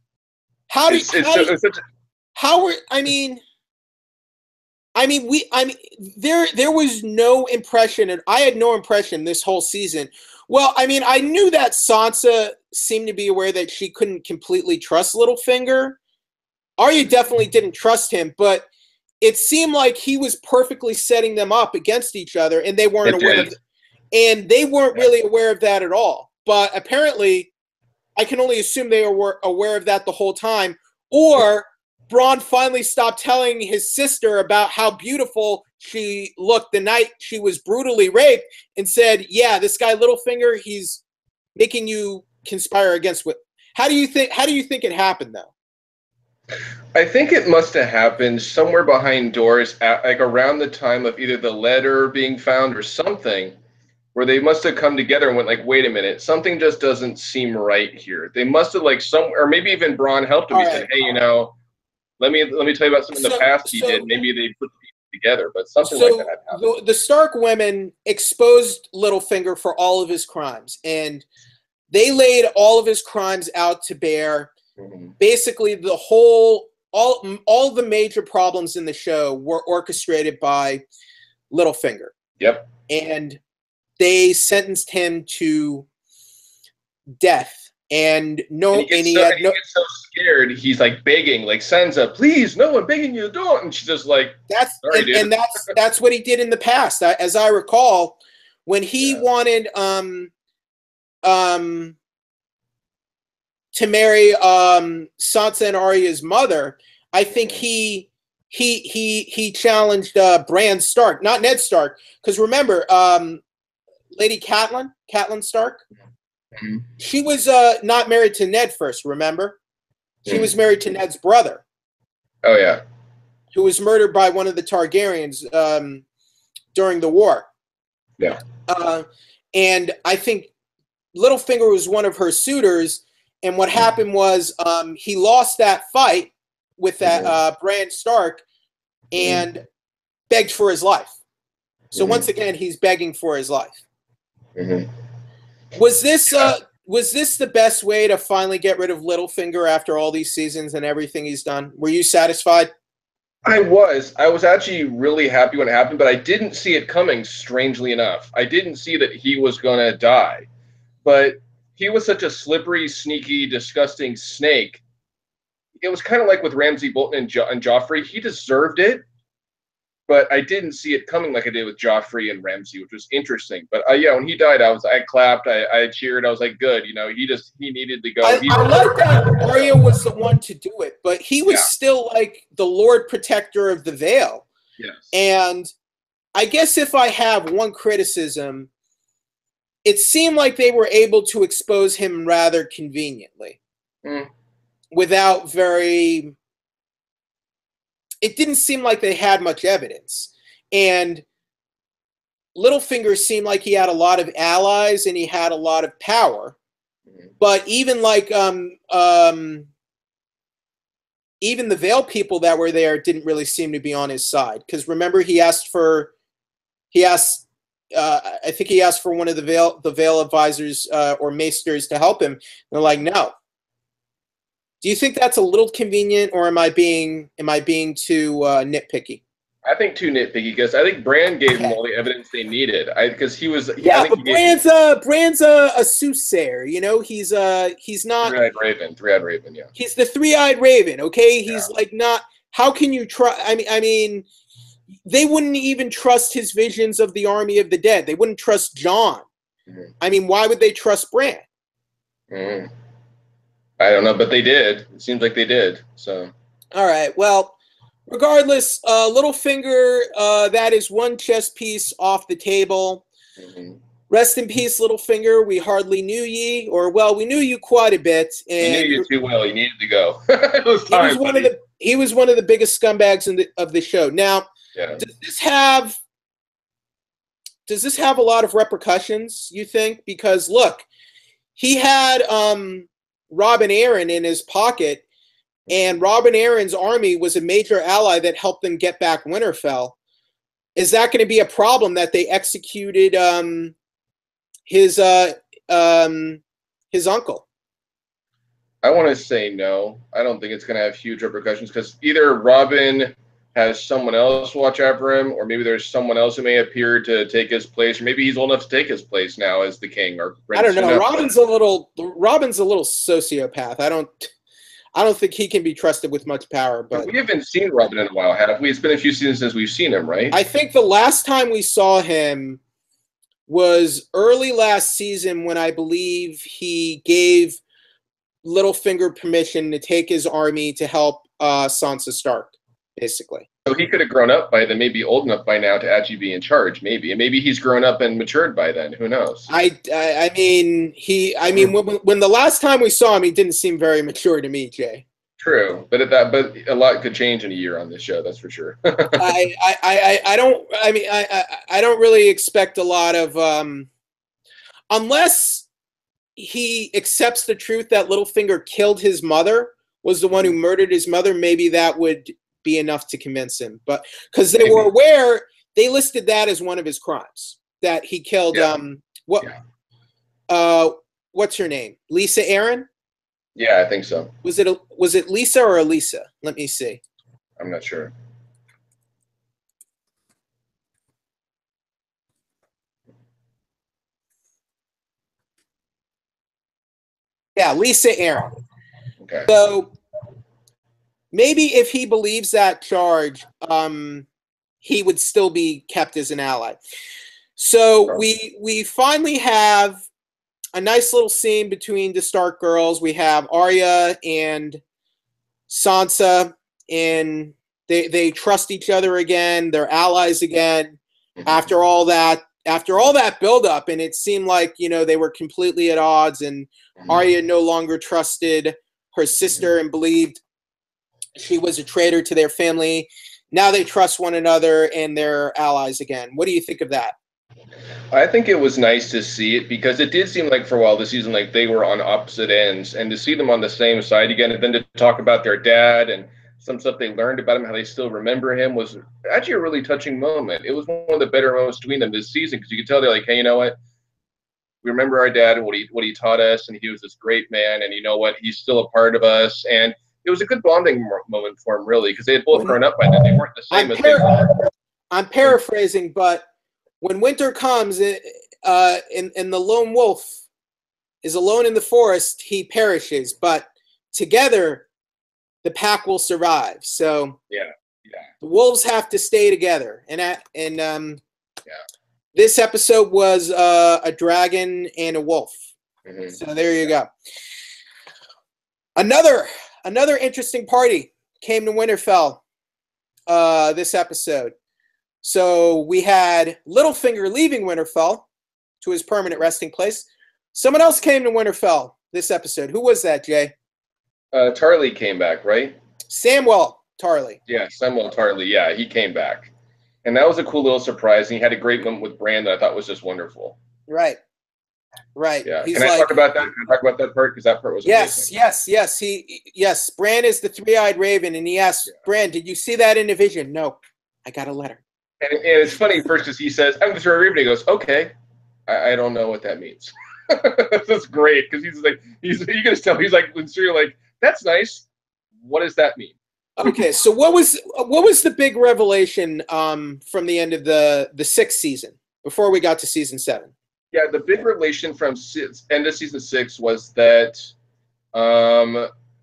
There was no impression, and I had no impression this whole season. Well, I mean, I knew that Sansa seemed to be aware that she couldn't completely trust Littlefinger. Arya definitely didn't trust him, but it seemed like he was perfectly setting them up against each other, and they weren't aware of it. And they weren't really aware of that at all. But apparently, I can only assume they were aware of that the whole time. Or Bronn finally stopped telling his sister about how beautiful she looked the night she was brutally raped and said, "Yeah, this guy Littlefinger, he's making you conspire against what." How do you think it happened, though? I think it must have happened somewhere behind doors, like around the time of either the letter being found or something, where they must have come together and went like, "Wait a minute, something just doesn't seem right here." They must have or maybe even Bronn helped him. He said, "Hey, let me tell you about something in the past he did." Maybe they put together, but something like that happened. The Stark women exposed Littlefinger for all of his crimes, and they laid all of his crimes out to bear. Mm-hmm. Basically, all the major problems in the show were orchestrated by Littlefinger. Yep. And they sentenced him to death. And he gets so scared, he's like begging, like, "Sansa, please, no, I'm begging you, don't." And she's just like, "Sorry, dude." And that's what he did in the past. As I recall, when he wanted to marry Sansa and Arya's mother, I think he challenged Bran Stark, not Ned Stark, because remember, Lady Catelyn Stark. Mm-hmm. She was not married to Ned first, remember? She was married to Ned's brother. Oh, yeah. Who was murdered by one of the Targaryens during the war. Yeah. And I think Littlefinger was one of her suitors, and what happened was he lost that fight with that Bran Stark and begged for his life. So once again, he's begging for his life. Mm-hmm. Was this the best way to finally get rid of Littlefinger after all these seasons and everything he's done? Were you satisfied? I was actually really happy when it happened, but I didn't see it coming, strangely enough. I didn't see that he was going to die. But he was such a slippery, sneaky, disgusting snake. It was kind of like with Ramsay Bolton and Joffrey. He deserved it, but I didn't see it coming like I did with Joffrey and Ramsay, which was interesting. But yeah, when he died, I clapped, I cheered, I was like, good, you know, he needed to go. I like that Arya was the one to do it, but he was still like the Lord Protector of the Vale. Yes. And I guess if I have one criticism, it seemed like they were able to expose him rather conveniently. Without very... It didn't seem like they had much evidence. And Littlefinger seemed like he had a lot of allies and he had a lot of power. But even like even the Vale people that were there didn't really seem to be on his side. Because remember, I think he asked for one of the Vale advisors or maesters to help him. And they're like, no. Do you think that's a little convenient, or am I being too nitpicky? I think too nitpicky, because I think Bran gave them all the evidence they needed. Because he was but Bran's a soothsayer. You know, he's not three-eyed raven. Yeah, he's the three-eyed raven. Okay, he's like not. How can you trust? I mean, they wouldn't even trust his visions of the army of the dead. They wouldn't trust Jon. I mean, why would they trust Bran? I don't know, but they did. It seems like they did. So, all right. Well, regardless, Littlefinger, that is one chess piece off the table. Rest in peace, Littlefinger. We hardly knew ye, or well, we knew you quite a bit. And we knew you too well. You needed to go. It was time, he was one of the biggest scumbags of the show. Now, does this have a lot of repercussions, you think? Because look, he had Robin Arryn in his pocket, and Robin Arryn's army was a major ally that helped them get back Winterfell. Is that going to be a problem that they executed his uncle? I want to say no. I don't think it's going to have huge repercussions, because either Robin has someone else watch over him, or maybe there's someone else who may appear to take his place, or maybe he's old enough to take his place now as the king. Or I don't know. Robin's a little sociopath. I don't think he can be trusted with much power. But we haven't seen Robin in a while, have we? It's been a few seasons since we've seen him, right? I think the last time we saw him was early last season, when I believe he gave Littlefinger permission to take his army to help Sansa Stark, basically. So he could have grown up by then, maybe old enough by now to actually be in charge, maybe. And maybe he's grown up and matured by then. Who knows? I mean, when the last time we saw him, he didn't seem very mature to me, Jay. True, but a lot could change in a year on this show. That's for sure. I don't really expect a lot of, unless he accepts the truth that Littlefinger killed his mother, was the one who murdered his mother. Maybe that would be enough to convince him. But because they were aware, they listed that as one of his crimes, that he killed. What's her name? Lisa Arryn? Yeah, I think so. Was it Lisa or Elisa? Let me see. I'm not sure. Yeah, Lisa Arryn. Okay. So maybe if he believes that charge, he would still be kept as an ally. So we finally have a nice little scene between the Stark girls. We have Arya and Sansa, and they trust each other again. They're allies again. After all that buildup, and it seemed like, they were completely at odds, and Arya no longer trusted her sister and believed she was a traitor to their family. Now they trust one another and they're allies again. What do you think of that? I think it was nice to see it, because it did seem like for a while this season, like they were on opposite ends, and to see them on the same side again, and then to talk about their dad and some stuff they learned about him, how they still remember him, was actually a really touching moment. It was one of the better moments between them this season, because you could tell they're like, hey, you know what? We remember our dad and what he taught us, and he was this great man. And you know what? He's still a part of us. And it was a good bonding moment for him, really, because they had both grown up by then. They weren't the same as they were. I'm paraphrasing, but when winter comes, and the lone wolf is alone in the forest, he perishes. But together, the pack will survive. So yeah, the wolves have to stay together. This episode was a dragon and a wolf. Mm-hmm. So there you go. Another interesting party came to Winterfell this episode. So we had Littlefinger leaving Winterfell to his permanent resting place. Someone else came to Winterfell this episode. Who was that, Jay? Tarly came back, right? Samwell Tarly. Yeah, Samwell Tarly. Yeah, he came back. And that was a cool little surprise. And he had a great moment with Bran that I thought was just wonderful. Right. Yeah. He's Can I talk about that? Can I talk about that part? Because that part was amazing. Yes. Bran is the three-eyed raven, and he asked Bran, "Did you see that in a vision?" No, I got a letter. And it's funny first because he says, "I'm the three-eyed raven." He goes, "Okay, I don't know what that means." That's great because he's like, you can just tell he's like, you're like, "That's nice. What does that mean?" Okay, so what was the big revelation from the end of the sixth season before we got to season 7? Yeah, the big revelation from end of season 6 was that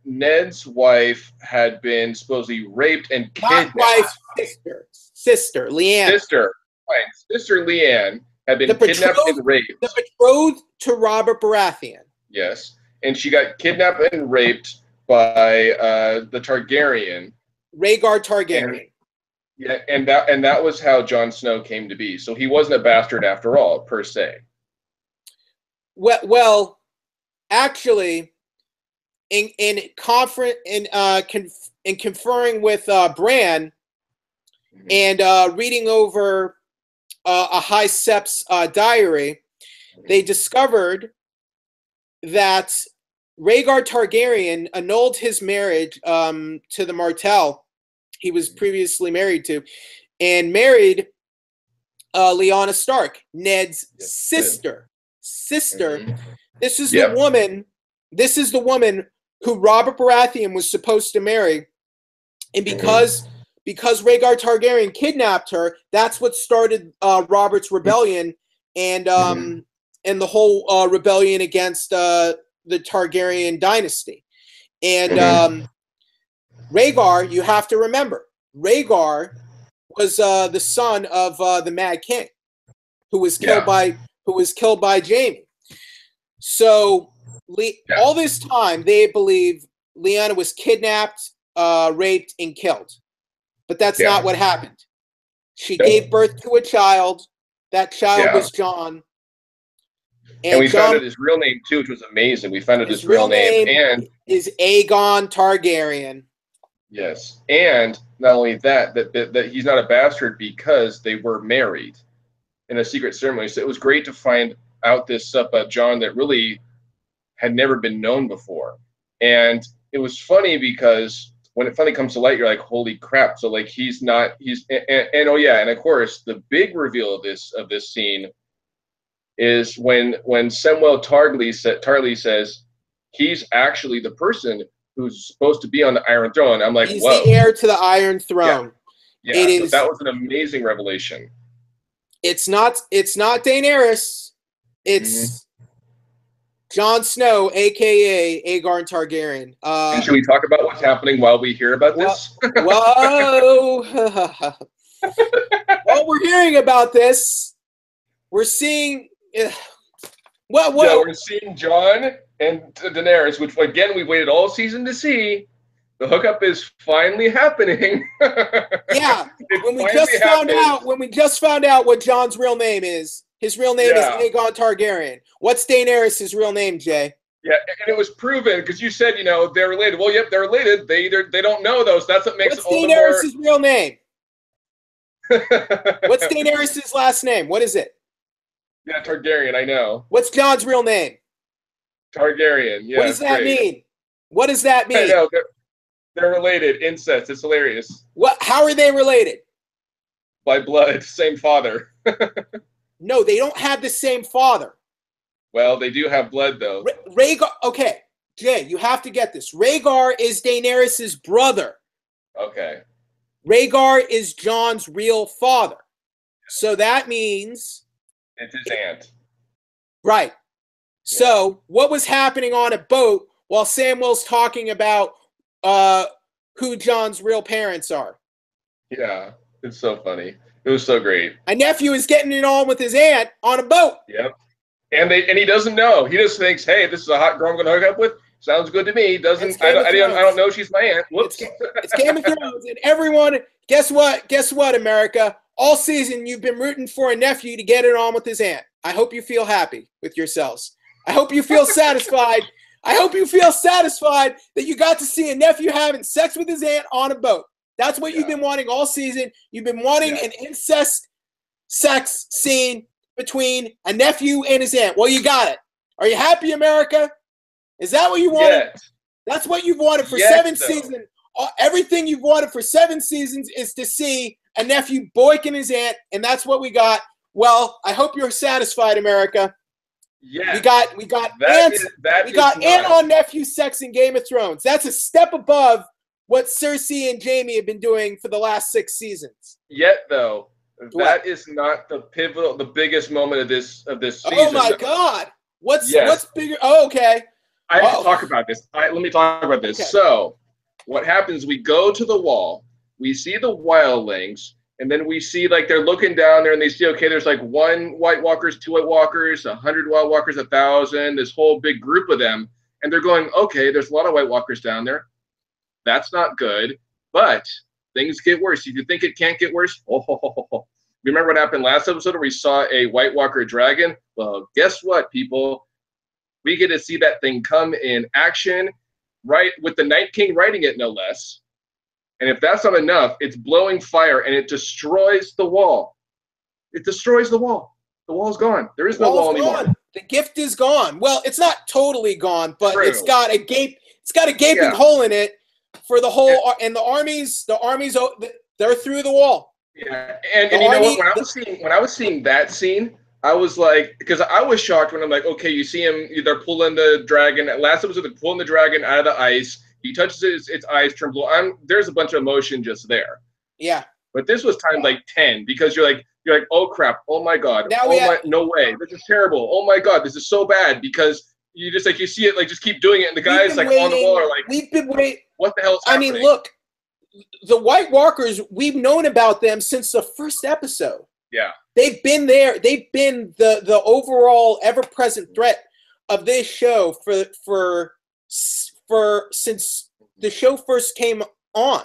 Ned's wife had been supposedly raped and kidnapped. Not wife, sister, Leanne. Sister Leanne had been kidnapped and raped. The betrothed to Robert Baratheon. Yes, and she got kidnapped and raped by the Targaryen. Rhaegar Targaryen. And that was how Jon Snow came to be. So he wasn't a bastard after all, per se. Well, actually, in conferring with Bran and reading over a High Sep's diary, they discovered that Rhaegar Targaryen annulled his marriage to the Martell he was previously married to, and married Lyanna Stark, Ned's sister. This is the woman. This is the woman who Robert Baratheon was supposed to marry, and because Rhaegar Targaryen kidnapped her, that's what started Robert's rebellion and the whole rebellion against the Targaryen dynasty. And Rhaegar, you have to remember, Rhaegar was the son of the Mad King, who was killed by Jaime. So all this time, they believe Lyanna was kidnapped, raped, and killed. But that's not what happened. She gave birth to a child. That child was Jon. And we found out his real name, too, which was amazing. We found out his real name and is Aegon Targaryen. Yes. And not only that he's not a bastard because they were married in a secret ceremony. So it was great to find out this stuff about Jon that really had never been known before. And it was funny because when it finally comes to light, you're like, holy crap. So like and of course the big reveal of this scene is when Samwell Tarly says he's actually the person who's supposed to be on the Iron Throne. I'm like, he's whoa. the heir to the Iron Throne. Yeah, that was an amazing revelation. It's not Daenerys. It's Jon Snow, a.k.a. Aegon Targaryen. And should we talk about what's happening while we hear about this? Whoa. While we're hearing about this, we're seeing... Yeah, we're seeing Jon and Daenerys, which, again, we waited all season to see. The hookup is finally happening. Yeah, when we just found out what Jon's real name is. His real name is Aegon Targaryen. What's Daenerys' real name, Jay? Yeah, and it was proven because you said, they're related. Well, yep, they're related. They don't know those. That's what makes it all the more. What's Daenerys' real name? What's Daenerys' last name? What is it? Yeah, Targaryen. I know. What's Jon's real name? Targaryen. Yeah. What does that mean? What does that mean? I know. They're related. Incest. It's hilarious. What? How are they related? By blood. Same father. No, they don't have the same father. Well, they do have blood, though. Rhaegar. Okay, Jay, you have to get this. Rhaegar is Daenerys' brother. Okay. Rhaegar is Jon's real father. So that means it's his aunt. Right. Yeah. So what was happening on a boat while Samwell's talking about who Jon's real parents are? Yeah, it's so funny. It was so great. A nephew is getting it on with his aunt on a boat. Yep. And he doesn't know. He just thinks, hey, this is a hot girl I'm going to hook up with. Sounds good to me. I don't know she's my aunt. Whoops. It's Game of Thrones. And everyone, guess what? Guess what, America? All season you've been rooting for a nephew to get it on with his aunt. I hope you feel happy with yourselves. I hope you feel satisfied. I hope you feel satisfied that you got to see a nephew having sex with his aunt on a boat. That's what you've been wanting all season. You've been wanting an incest sex scene between a nephew and his aunt. Well, you got it. Are you happy, America? Is that what you wanted? Yes. That's what you've wanted for 7 seasons. Everything you've wanted for 7 seasons is to see a nephew boycotting his aunt, and that's what we got. Well, I hope you're satisfied, America. Yeah. We got aunt on nephew sex in Game of Thrones. That's a step above what Cersei and Jaime have been doing for the last 6 seasons. Yet, though, that is not the biggest moment of this season. Oh my God! What's bigger? Oh, okay. I have to talk about this. Let me talk about this. Okay. So, what happens? We go to the wall. We see the wildlings, and then we see like they're looking down there, and they see there's like 1 White Walkers, 2 White Walkers, 100 White Walkers, 1,000. This whole big group of them, and they're going, okay, there's a lot of White Walkers down there. That's not good, but things get worse. If you think it can't get worse, remember what happened last episode where we saw a White Walker dragon? Well, guess what, people? We get to see that thing come in action, right, with the Night King riding it, no less. And if that's not enough, it's blowing fire, and it destroys the wall. It destroys the wall. The wall's gone. There is no wall anymore. The gift is gone. Well, it's not totally gone, but it's got a gaping hole in it for the whole. And the armies, they're through the wall. Yeah, and you know what? When I was seeing that scene, I was like, because I was shocked when I'm like, okay, you see him, they're pulling the dragon. Last episode, they're pulling the dragon out of the ice. He touches its eyes turn blue. There's a bunch of emotion just there. Yeah. But this was timed like 10 because you're like, oh crap, oh my God, no way, this is terrible. Oh my God, this is so bad because you just like you see it like just keep doing it, and the guys like on the wall are like, we've been waiting. What the hell is happening? I mean, look, the White Walkers, we've known about them since the first episode. Yeah. They've been there. They've been the overall ever-present threat of this show for since the show first came on.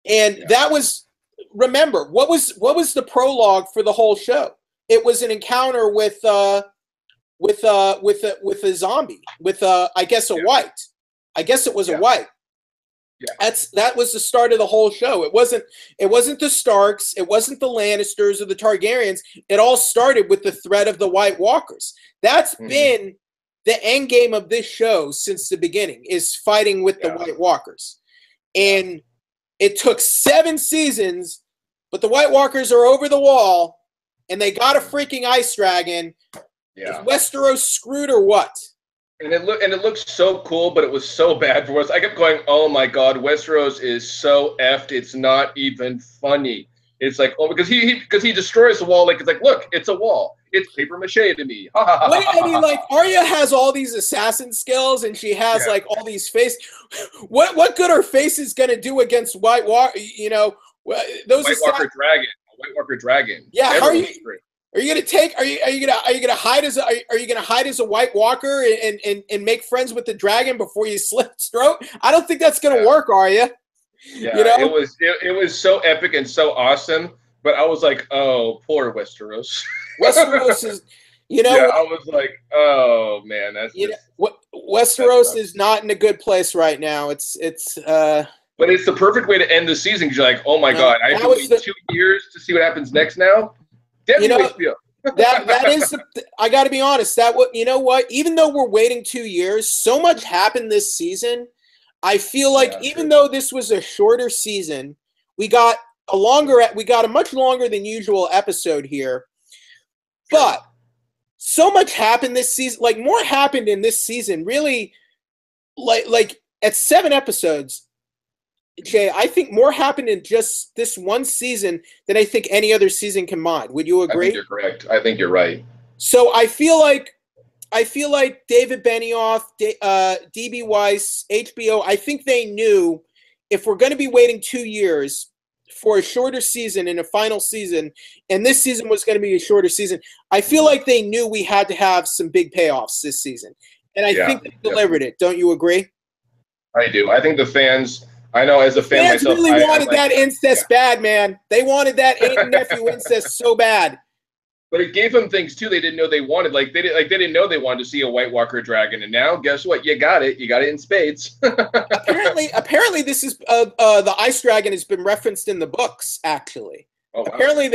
And that was, remember, what was the prologue for the whole show? It was an encounter with a zombie, with I guess a white. I guess it was a white. Yeah. That was the start of the whole show. It wasn't the Starks, it wasn't the Lannisters or the Targaryens. It all started with the threat of the White Walkers. That's been the end game of this show since the beginning, is fighting with the White Walkers. And it took 7 seasons, but the White Walkers are over the wall, and they got a freaking ice dragon. Yeah. Is Westeros screwed or what? And it looked so cool, but it was so bad for us. I kept going, oh my God, Westeros is so effed. It's not even funny. It's like, oh, because he destroys the wall. Like, it's like, look, it's a wall. It's paper mache to me. I mean, like, Arya has all these assassin skills, and she has like all these face. What good are faces gonna do against White Walker? You know, those White Walker dragon. White Walker dragon. Yeah, how are you? Are you gonna hide as a White Walker and make friends with the dragon before you slit its throat? I don't think that's gonna work, are you? Yeah, you know? it was so epic and so awesome, but I was like, oh, poor Westeros. Westeros is, you know. Yeah, I was like, oh man, that's Westeros is not in a good place right now. It's. But it's the perfect way to end the season because you're like, oh my God, I have to wait 2 years to see what happens next now. You know, that is. I got to be honest. You know what? Even though we're waiting 2 years, so much happened this season. I feel like even though this was a shorter season, we got a much longer than usual episode here. But so much happened this season. Like, more happened in this season. Really, like at 7 episodes, Jay, I think more happened in just this one season than I think any other season combined. Would you agree? I think you're correct. I think you're right. So I feel like David Benioff, DB Weiss, HBO, I think they knew if we're going to be waiting 2 years for a shorter season and a final season, and this season was going to be a shorter season, I feel like they knew we had to have some big payoffs this season. And I think they delivered it. Don't you agree? I do. I think the fans, I know as a fan fans myself, really wanted that incest bad, man. They wanted that aunt and nephew incest so bad. But it gave them things too they didn't know they wanted. Like they didn't know they wanted to see a White Walker dragon, and now guess what? You got it. You got it in spades. apparently, this is the ice dragon has been referenced in the books. Actually, oh, wow. Apparently,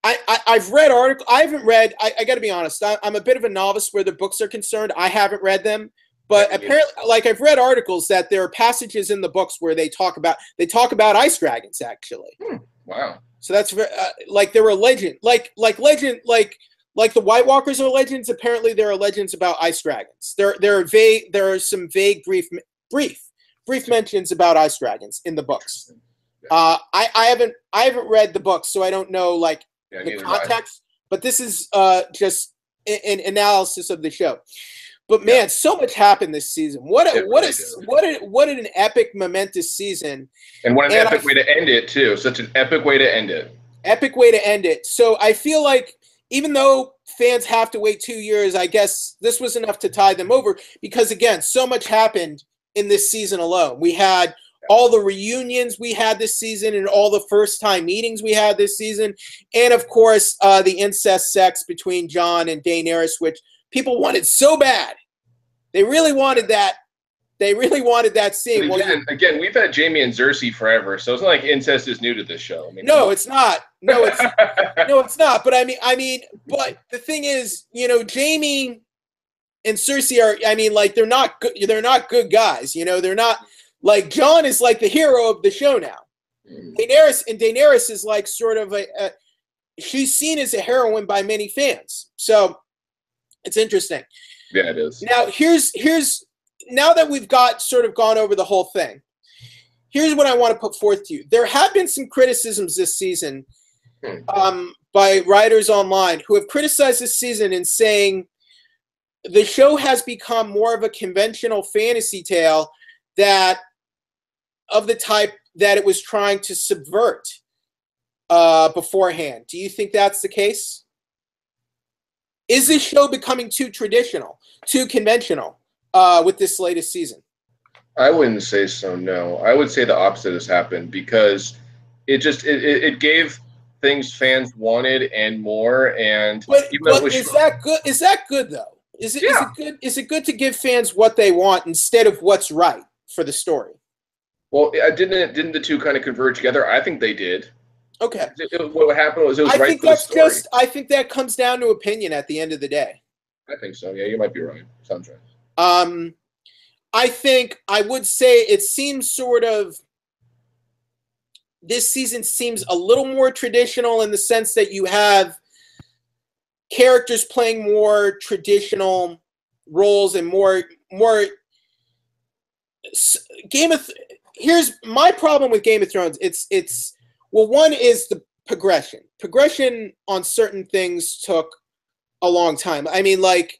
I've read articles. I haven't read. I got to be honest. I'm a bit of a novice where the books are concerned. I haven't read them, but apparently, like I've read articles that there are passages in the books where they talk about ice dragons. Actually, wow. So that's very, like there were legend, like the White Walkers are legends. Apparently, there are legends about ice dragons. There are some vague, brief mentions about ice dragons in the books. I haven't read the books, so I don't know the context. But this is just an analysis of the show. But man, so much happened this season. What an epic, momentous season. And what an epic way to end it too. Such an epic way to end it. Epic way to end it. So I feel like even though fans have to wait 2 years, I guess this was enough to tide them over because again, so much happened in this season alone. We had all the reunions we had this season and all the first time meetings we had this season. And of course, the incest sex between Jon and Daenerys, which people wanted so bad. They really wanted that. They really wanted that scene. Again, we've had Jaime and Cersei forever, so it's not like incest is new to this show. I mean, no, it's not. No, it's not. But I mean, but the thing is, Jaime and Cersei are. I mean, like they're not good. They're not good guys. They're not like Jon is like the hero of the show now. Daenerys is like sort of she's seen as a heroine by many fans. So it's interesting. Yeah, it is. Now now that we've gone over the whole thing, here's what I want to put forth to you. There have been some criticisms this season by writers online who have criticized this season in saying the show has become more of a conventional fantasy tale of the type that it was trying to subvert beforehand. Do you think that's the case? Is this show becoming too traditional, too conventional with this latest season? I wouldn't say so, no. I would say the opposite has happened because it gave things fans wanted and more. And but is that good? Is that good though? Is it good? Is it good to give fans what they want instead of what's right for the story? Well, didn't the two kind of converge together? I think they did. Okay. What happened was it was right for the story. I think that comes down to opinion at the end of the day. I think so. Yeah, you might be right. Sounds right. I would say it seems this season seems a little more traditional in the sense that you have characters playing more traditional roles and more here's my problem with Game of Thrones. Well, one is the progression. Progression on certain things took a long time. I mean, like,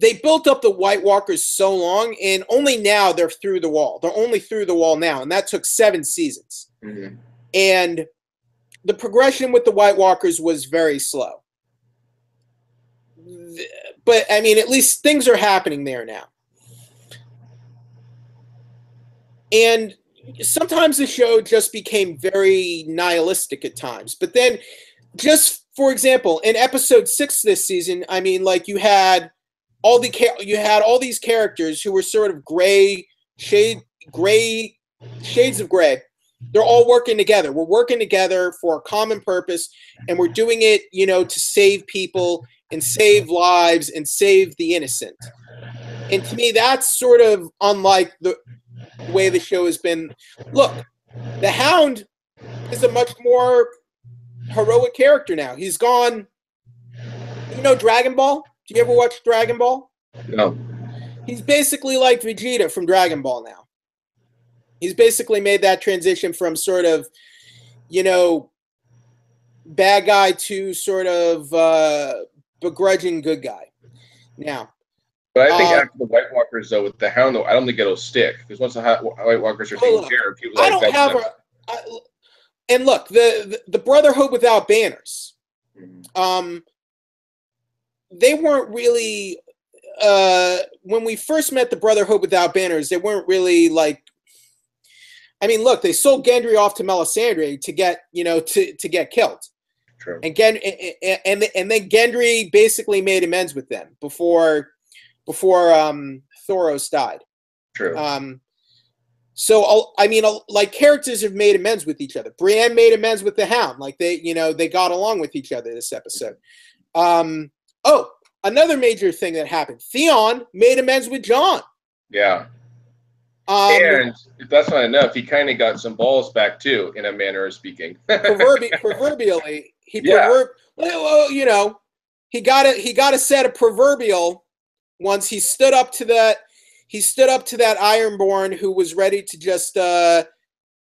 they built up the White Walkers so long, and only now they're through the wall. They're only through the wall now, and that took 7 seasons. Mm-hmm. And the progression with the White Walkers was very slow. But, I mean, at least things are happening there now. And sometimes the show just became very nihilistic at times. But then, just for example, in episode 6 this season, I mean, like, you had all these characters who were sort of shades of gray. They're all working together. We're working together for a common purpose, and we're doing it, to save people and save lives and save the innocent. And to me, that's sort of unlike the way the show has been. Look, the Hound is a much more heroic character now. He's gone You know Dragon Ball? Do you ever watch Dragon Ball? No. He's basically like Vegeta from Dragon Ball now. He's basically made that transition from sort of, you know, bad guy to sort of begrudging good guy. Now, But I think after the White Walkers, though, with the Hound, though, I don't think it'll stick. Because once the White Walkers are taken care of, people I like don't have and look, the Brotherhood without banners, they weren't really, when we first met the Brotherhood without banners, they weren't really like, I mean, look, they sold Gendry off to Melisandre to get, you know, to get killed. True. And then Gendry basically made amends with them before Thoros died. True. So I mean, like, characters have made amends with each other. Brienne made amends with the Hound. Like, they, you know, they got along with each other this episode. Oh, another major thing that happened. Theon made amends with Jon. Yeah. And if that's not enough, he kind of got some balls back too, in a manner of speaking. Proverbially, well, you know, he got a set of proverbial once he stood up to that Ironborn who was ready to just leave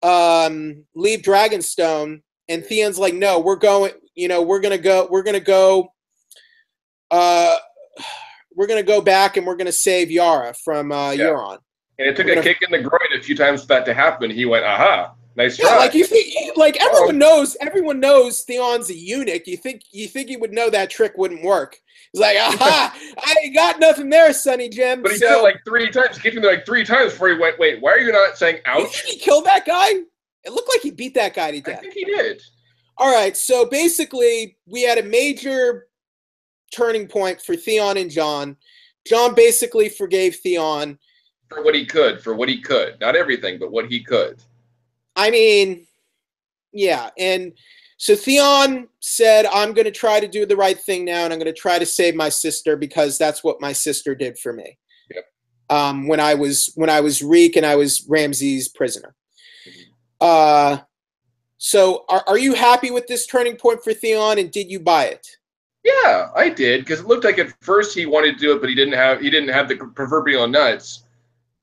Dragonstone, and Theon's like, no, we're gonna go back and we're gonna save Yara from Euron. And it took a kick in the groin a few times for that to happen. He went, aha, nice try. Yeah, like you think, like everyone knows Theon's a eunuch. You think he would know that trick wouldn't work. He's like, aha, I ain't got nothing there, Sonny Jim. But he did it like 3 times. He kicked him there like 3 times before he went, wait, why are you not saying ouch? You think he killed that guy? It looked like he beat that guy to death. I think he did. All right, so basically we had a major turning point for Theon and Jon. Jon basically forgave Theon. For what he could. Not everything, but what he could. I mean, yeah. And so Theon said, I'm going to try to do the right thing now, and I'm going to try to save my sister because that's what my sister did for me. Yep. When I was Reek and I was Ramsay's prisoner. So are you happy with this turning point for Theon, and did you buy it? Yeah, I did, because it looked like at first he wanted to do it, but he didn't have the proverbial nuts.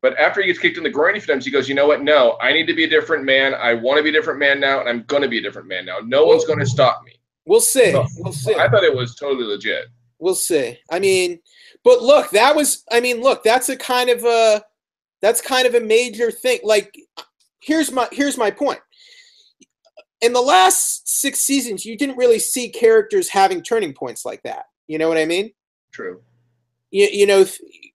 But after he gets kicked in the groin a few times, he goes, you know what? No, I need to be a different man. I want to be a different man now, and I'm going to be a different man now. No one's going to stop me. We'll see. So, we'll see. I thought it was totally legit. We'll see. I mean, but look, that's a kind of a major thing. Like, here's my point. In the last 6 seasons, you didn't really see characters having turning points like that. You know what I mean? True. You know,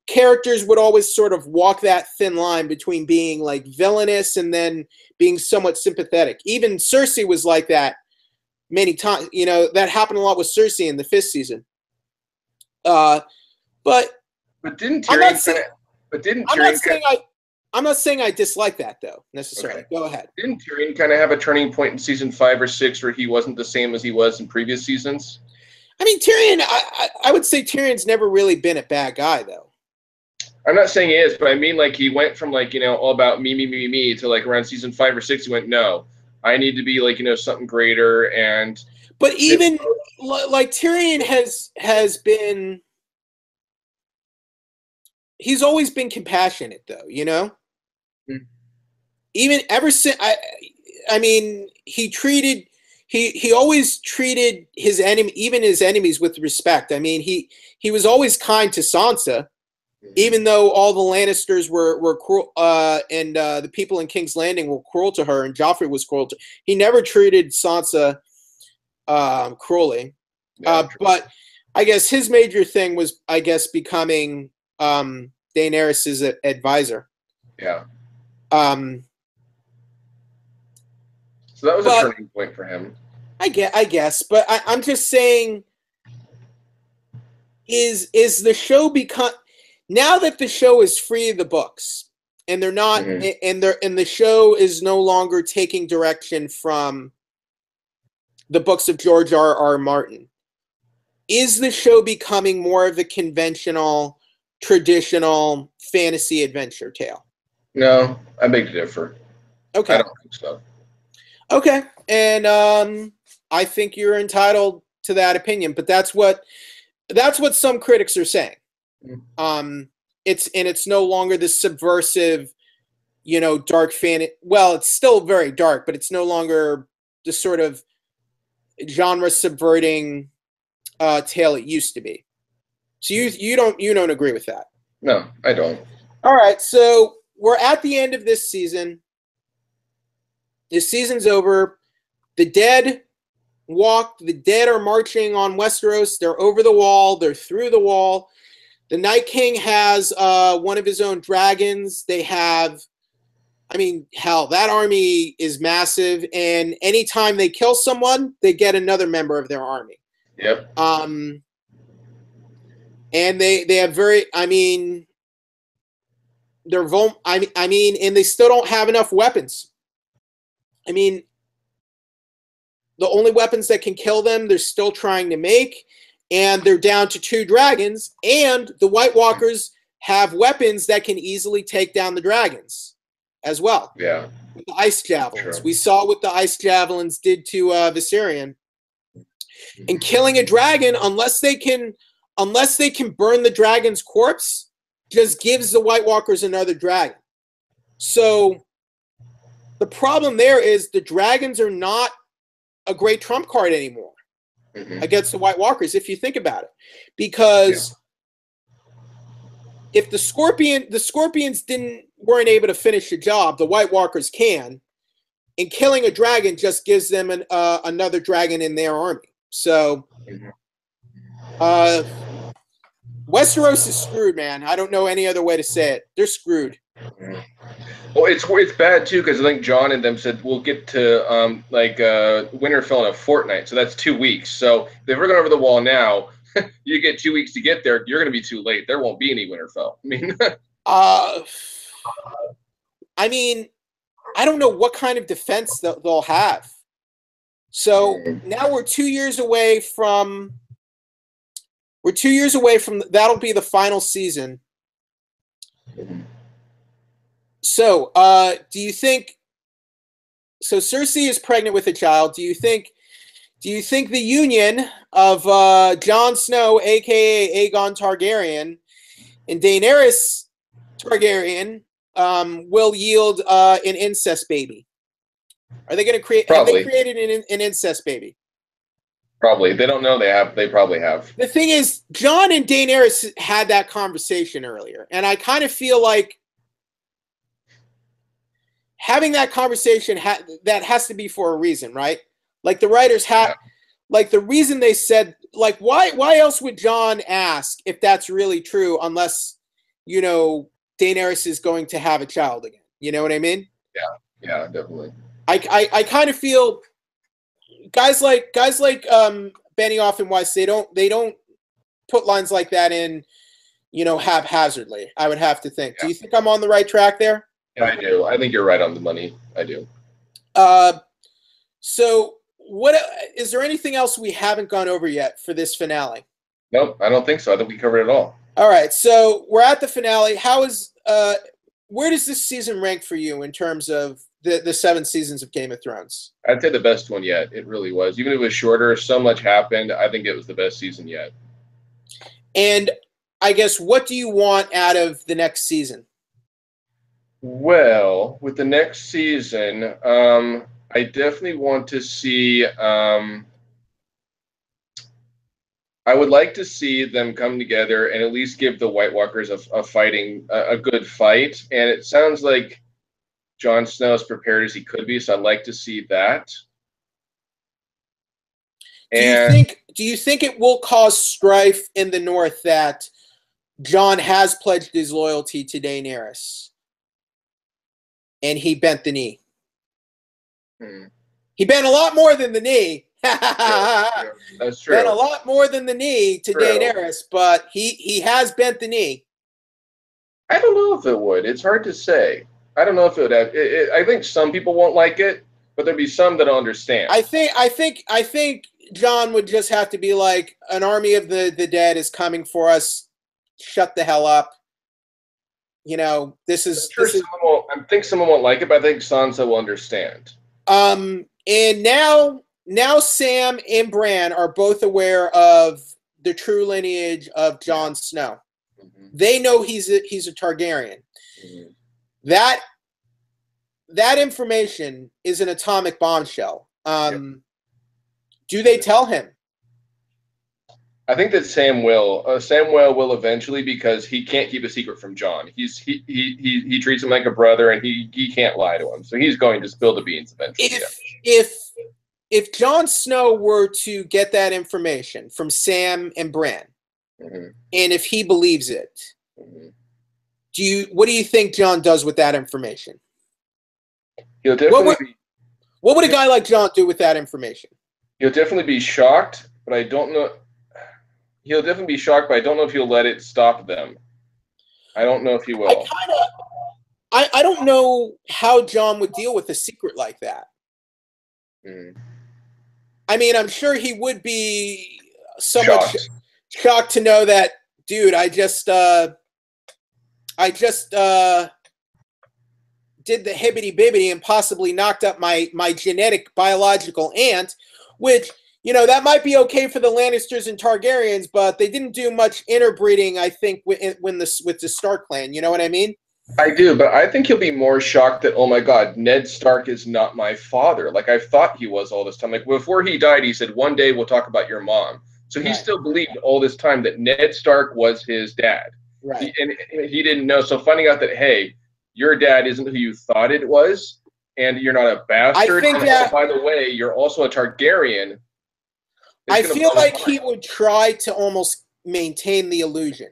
characters would always sort of walk that thin line between being like villainous and then being somewhat sympathetic. Even Cersei was like that many times. You know, that happened a lot with Cersei in the 5th season. But didn't Tyrion I'm not saying I dislike that though necessarily. Okay. Go ahead. Didn't Tyrion kind of have a turning point in season 5 or 6 where he wasn't the same as he was in previous seasons? I mean, Tyrion, I would say Tyrion's never really been a bad guy, though. I'm not saying he is, but I mean, like, he went from, like, you know, all about me, to, like, around season 5 or 6, he went, no, I need to be, like, you know, something greater, and... But even, like, Tyrion has been... He's always been compassionate, though, you know? Mm-hmm. Even ever since... I mean, he always treated his enemy, even his enemies, with respect. I mean, he was always kind to Sansa, even though all the Lannisters were cruel, and the people in King's Landing were cruel to her, and Joffrey was cruel to her. He never treated Sansa cruelly. Yeah, but I guess his major thing was, I guess, becoming Daenerys' advisor. Yeah. So that was a turning point for him. I guess, but I'm just saying, is the show become, now that the show is free of the books and they're not, and the show is no longer taking direction from the books of George R.R. Martin, is the show becoming more of the conventional, traditional fantasy adventure tale? No, I beg to differ. Okay. I don't think so. Okay, and I think you're entitled to that opinion, but that's what That's what some critics are saying. Mm. It's no longer this subversive, dark fan. Well, it's still very dark, but it's no longer the sort of genre subverting tale it used to be. So you don't agree with that? No, I don't. All right, so we're at the end of this season. This season's over. The dead are marching on Westeros. They're over the wall. They're through the wall. The Night King has one of his own dragons. They have, hell, that army is massive. And anytime they kill someone, they get another member of their army. Yep. And they have very, they're and they still don't have enough weapons. The only weapons that can kill them, they're still trying to make, and they're down to 2 dragons, and the White Walkers have weapons that can easily take down the dragons as well. Yeah. The ice javelins. Sure. We saw what the ice javelins did to Viserion. And killing a dragon, unless they can burn the dragon's corpse, just gives the White Walkers another dragon. So the problem there is the dragons are not a great trump card anymore against the White Walkers, if you think about it. Because if the Scorpions weren't able to finish the job, the White Walkers can. And killing a dragon just gives them another dragon in their army. So Westeros is screwed, man. I don't know any other way to say it. They're screwed. Well, it's bad too, because I think John and them said we'll get to Winterfell in a fortnight, so that's 2 weeks. So if we're going over the wall now, you get 2 weeks to get there. You're going to be too late. There won't be any Winterfell. I don't know what kind of defense they'll have. So now we're 2 years away from. That'll be the final season. So, do you think? So Cersei is pregnant with a child. Do you think the union of Jon Snow, aka Aegon Targaryen, and Daenerys Targaryen will yield an incest baby? Are they going to create? Probably. Have they created an incest baby? Probably. They don't know. They probably have. The thing is, Jon and Daenerys had that conversation earlier, and I kind of feel like having that conversation that has to be for a reason, right? Like the writers like the reason they said, like, why else would Jon ask if that's really true unless, Daenerys is going to have a child again? You know what I mean? Yeah, definitely. I kind of feel guys like Benioff and Weiss, they don't put lines like that in, haphazardly. I would have to think. Yeah. Do you think I'm on the right track there? Yeah, I do. I think you're right on the money. I do. So what is there anything else we haven't gone over yet for this finale? Nope, I don't think so. I think we covered it all. All right, so we're at the finale. Where does this season rank for you in terms of the 7 seasons of Game of Thrones? I'd say the best one yet. It really was. Even if it was shorter, so much happened. I think it was the best season yet. And I guess, what do you want out of the next season? Well, with the next season, I definitely want to see. I would like to see them come together and at least give the White Walkers a good fight. And it sounds like Jon Snow is prepared as he could be, so I'd like to see that. Do you think it will cause strife in the North that Jon has pledged his loyalty to Daenerys and he bent the knee? He bent a lot more than the knee. That's true. Bent a lot more than the knee to Daenerys, but he has bent the knee. I don't know if it would. It's hard to say. I don't know if it would have. I think some people won't like it, but there'd be some that don't understand. I think Jon would just have to be like, an army of the dead is coming for us. Shut the hell up. This is. I think someone won't like it, but I think Sansa will understand. And now Sam and Bran are both aware of the true lineage of Jon Snow. Mhm. They know he's a Targaryen. Mhm. That information is an atomic bombshell. Yep. Do they tell him? I think that Sam will eventually, because he can't keep a secret from Jon. He treats him like a brother, and he can't lie to him. So he's going to spill the beans eventually. If Jon Snow were to get that information from Sam and Bran, Mm-hmm. and if he believes it, Mm-hmm. what do you think Jon does with that information? He'll definitely what would a guy like Jon do with that information? He'll definitely be shocked, but I don't know. He'll definitely be shocked, but I don't know if he'll let it stop them. I don't know if he will. I don't know how Jon would deal with a secret like that. Mm. I mean, I'm sure he would be somewhat shocked to know that, dude, I just did the hibbity bibbity and possibly knocked up my genetic biological aunt, which, you know, that might be okay for the Lannisters and Targaryens, but they didn't do much interbreeding, I think, with the Stark clan. You know what I mean? I do, but I think he'll be more shocked that, oh my God, Ned Stark is not my father. Like I thought he was all this time. Like before he died, he said, one day we'll talk about your mom. So he still believed all this time that Ned Stark was his dad. Right. And he didn't know. So finding out that, hey, your dad isn't who you thought it was, and you're not a bastard. I think that, by the way, you're also a Targaryen. I feel like he would try to almost maintain the illusion.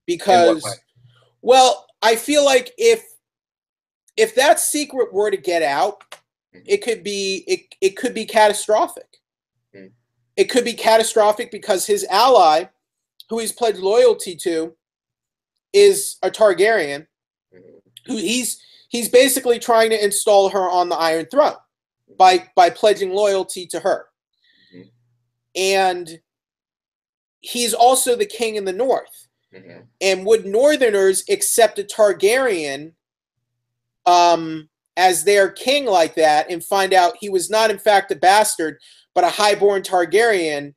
Because, well, I feel like if that secret were to get out, it could be catastrophic. Mm-hmm. It could be catastrophic because his ally, who he's pledged loyalty to, is a Targaryen. Who he's basically trying to install her on the Iron Throne by pledging loyalty to her. Mm-hmm. And he's also the king in the north. Mm-hmm. And would Northerners accept a Targaryen as their king like that and find out he was not in fact a bastard, but a highborn Targaryen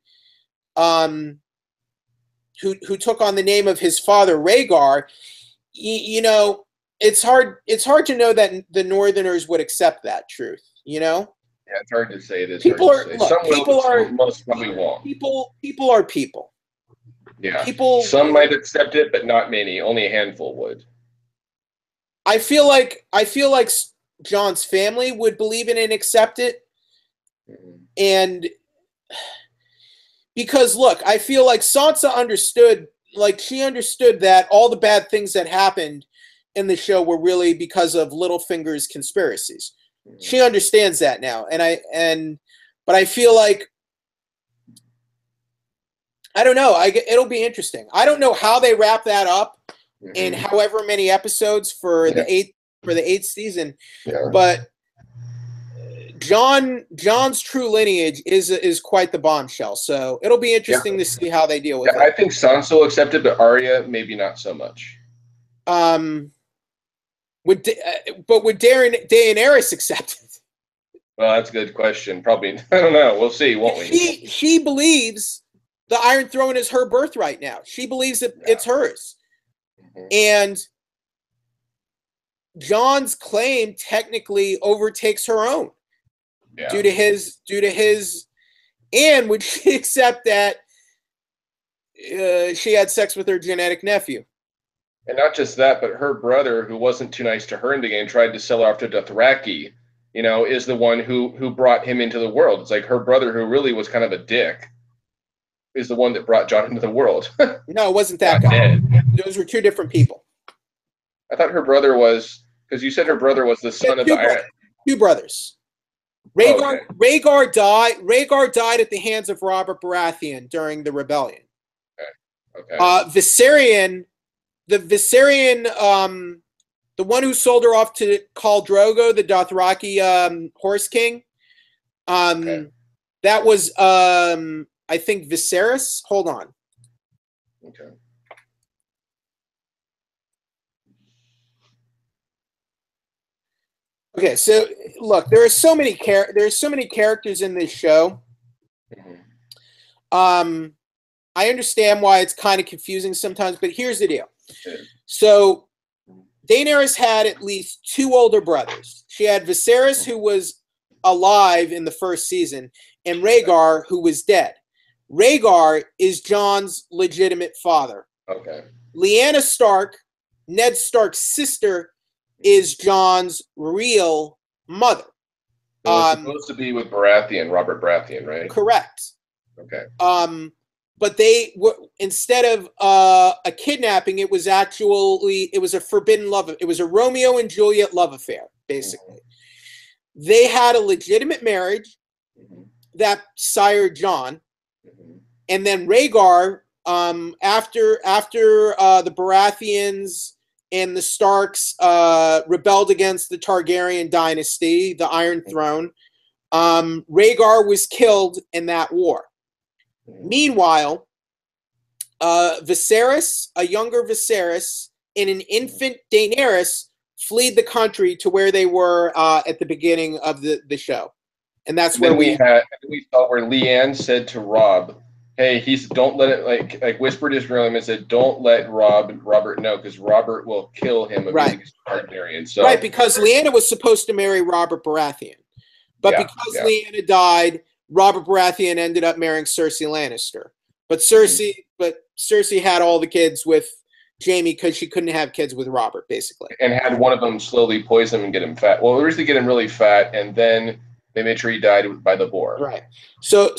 who took on the name of his father, Rhaegar? You know, it's hard to know that the Northerners would accept that truth, you know? Yeah, it's hard to say. It is people hard to say. Look, some people will, are most probably won't. People are people. Yeah. Some might accept it, but not many. Only a handful would. I feel like Jon's family would believe in it and accept it. Mm-hmm. And because look, I feel like Sansa understood, like she understood that all the bad things that happened in the show were really because of Littlefinger's conspiracies. Mm-hmm. She understands that now. But I feel like, I don't know. it'll be interesting. I don't know how they wrap that up in however many episodes for the eighth season. Yeah. But Jon's true lineage is quite the bombshell. So it'll be interesting to see how they deal with it. I think Sansa will accept it, but Arya maybe not so much. Would Daenerys accept it? Well, that's a good question. Probably. I don't know. We'll see, won't we? She believes the Iron Throne is her birthright now. She believes that it's hers. Mm-hmm. And Jon's claim technically overtakes her own. Yeah. Due to his, and would she accept that she had sex with her genetic nephew? And not just that, but her brother, who wasn't too nice to her in the game, tried to sell her off to Dothraki, you know, is the one who brought him into the world. It's like her brother, who really was kind of a dick, is the one that brought Jon into the world. No, it wasn't that guy. Ned. Those were two different people. I thought her brother was, because you said her brother was the son of the Iron. Two brothers. Rhaegar died. Rhaegar died at the hands of Robert Baratheon during the rebellion. Okay. Viserion, the one who sold her off to Khal Drogo, the Dothraki horse king. That was I think Viserys. Hold on. Okay. Okay, so look, there's so many characters in this show. I understand why it's kind of confusing sometimes, but here's the deal. So Daenerys had at least 2 older brothers. She had Viserys, who was alive in the first season, and Rhaegar, who was dead. Rhaegar is Jon's legitimate father. Okay. Lyanna Stark, Ned Stark's sister, is Jon's real mother. It was supposed to be with Baratheon, Robert Baratheon, right? Correct. Okay. But they were, instead of a kidnapping, it was a forbidden love. It was a Romeo and Juliet love affair, basically. They had a legitimate marriage that sired Jon, and then Rhaegar, after the Baratheons and the Starks rebelled against the Targaryen dynasty, the Iron Throne, Rhaegar was killed in that war. Meanwhile, Viserys, a younger Viserys, and an infant Daenerys fled the country to where they were at the beginning of the show, and that's where we saw where Lyanne said to Robb, "Hey, don't let it like whispered his room and said, don't let Robert know because Robert will kill him if he's Targaryen." So right, because Lyanna was supposed to marry Robert Baratheon, but because Lyanna died, Robert Baratheon ended up marrying Cersei Lannister. But Cersei had all the kids with Jaime because she couldn't have kids with Robert, basically. And had one of them slowly poison him and get him fat. Well, originally get him really fat, and then they made sure he died by the boar. Right. So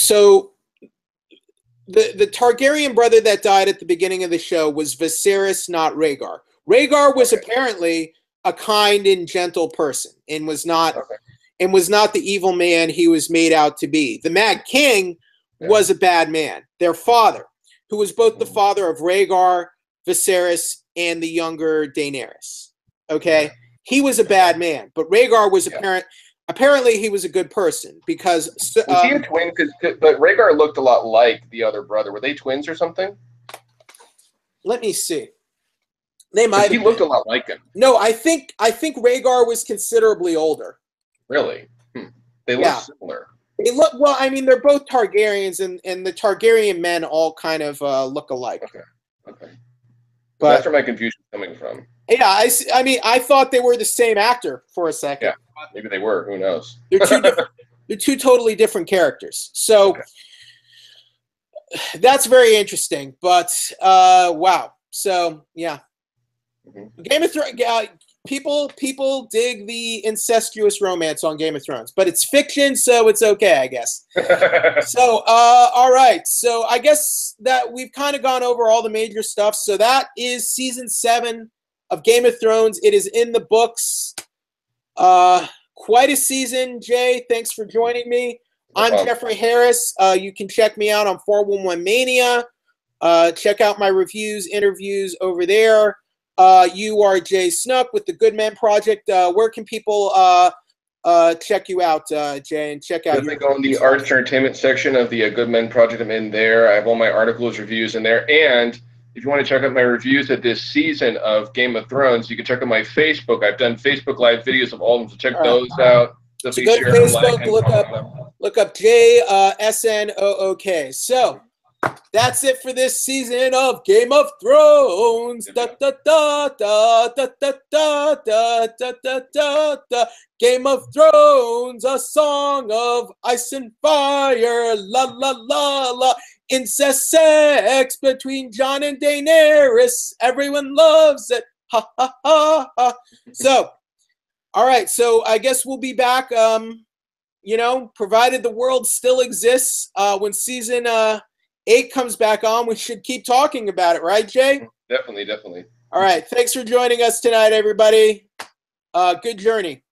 the Targaryen brother that died at the beginning of the show was Viserys, not Rhaegar. Rhaegar was apparently a kind and gentle person and was not the evil man he was made out to be. The Mad King was a bad man. Their father, who was both the father of Rhaegar, Viserys, and the younger Daenerys. Okay? He was a bad man, but Rhaegar was apparently he was a good person because was he a twin? But Rhaegar looked a lot like the other brother. Were they twins or something? Let me see. They might. He looked a lot like him. No, I think Rhaegar was considerably older. Really? They look similar. They look well. I mean, they're both Targaryens, and the Targaryen men all kind of look alike. Okay. But that's where my confusion is coming from. Yeah, I mean, I thought they were the same actor for a second. Yeah, maybe they were. Who knows? They're two totally different characters. So that's very interesting. But wow. So yeah, Game of Thrones. People dig the incestuous romance on Game of Thrones, but it's fiction, so it's okay, I guess. So, all right. So I guess that we've kind of gone over all the major stuff. So that is season 7 of Game of Thrones. It is in the books. Quite a season, Jay. Thanks for joining me. I'm Jeffrey Harris. You can check me out on 411 Mania. Check out my reviews, interviews over there. You are Jay Snook with the Good Men Project. Where can people check you out, Jay, and check out go in the arts and entertainment section of the Good Men Project. I'm in there. I have all my articles, reviews in there. And if you want to check out my reviews of this season of Game of Thrones, you can check out my Facebook. I've done Facebook Live videos of all of them, so check those out. So go to Facebook, look up JSNOOK. So that's it for this season of Game of Thrones. Da, da, da, da, da, da, da, da, da, da, da, da. Game of Thrones, a song of ice and fire. La la la la. Incest sex between Jon and Daenerys. Everyone loves it. Ha ha ha ha. So, all right. So I guess we'll be back. Provided the world still exists when season 8 comes back on, we should keep talking about it, right, Jay? Definitely. All right. Thanks for joining us tonight, everybody. Good journey.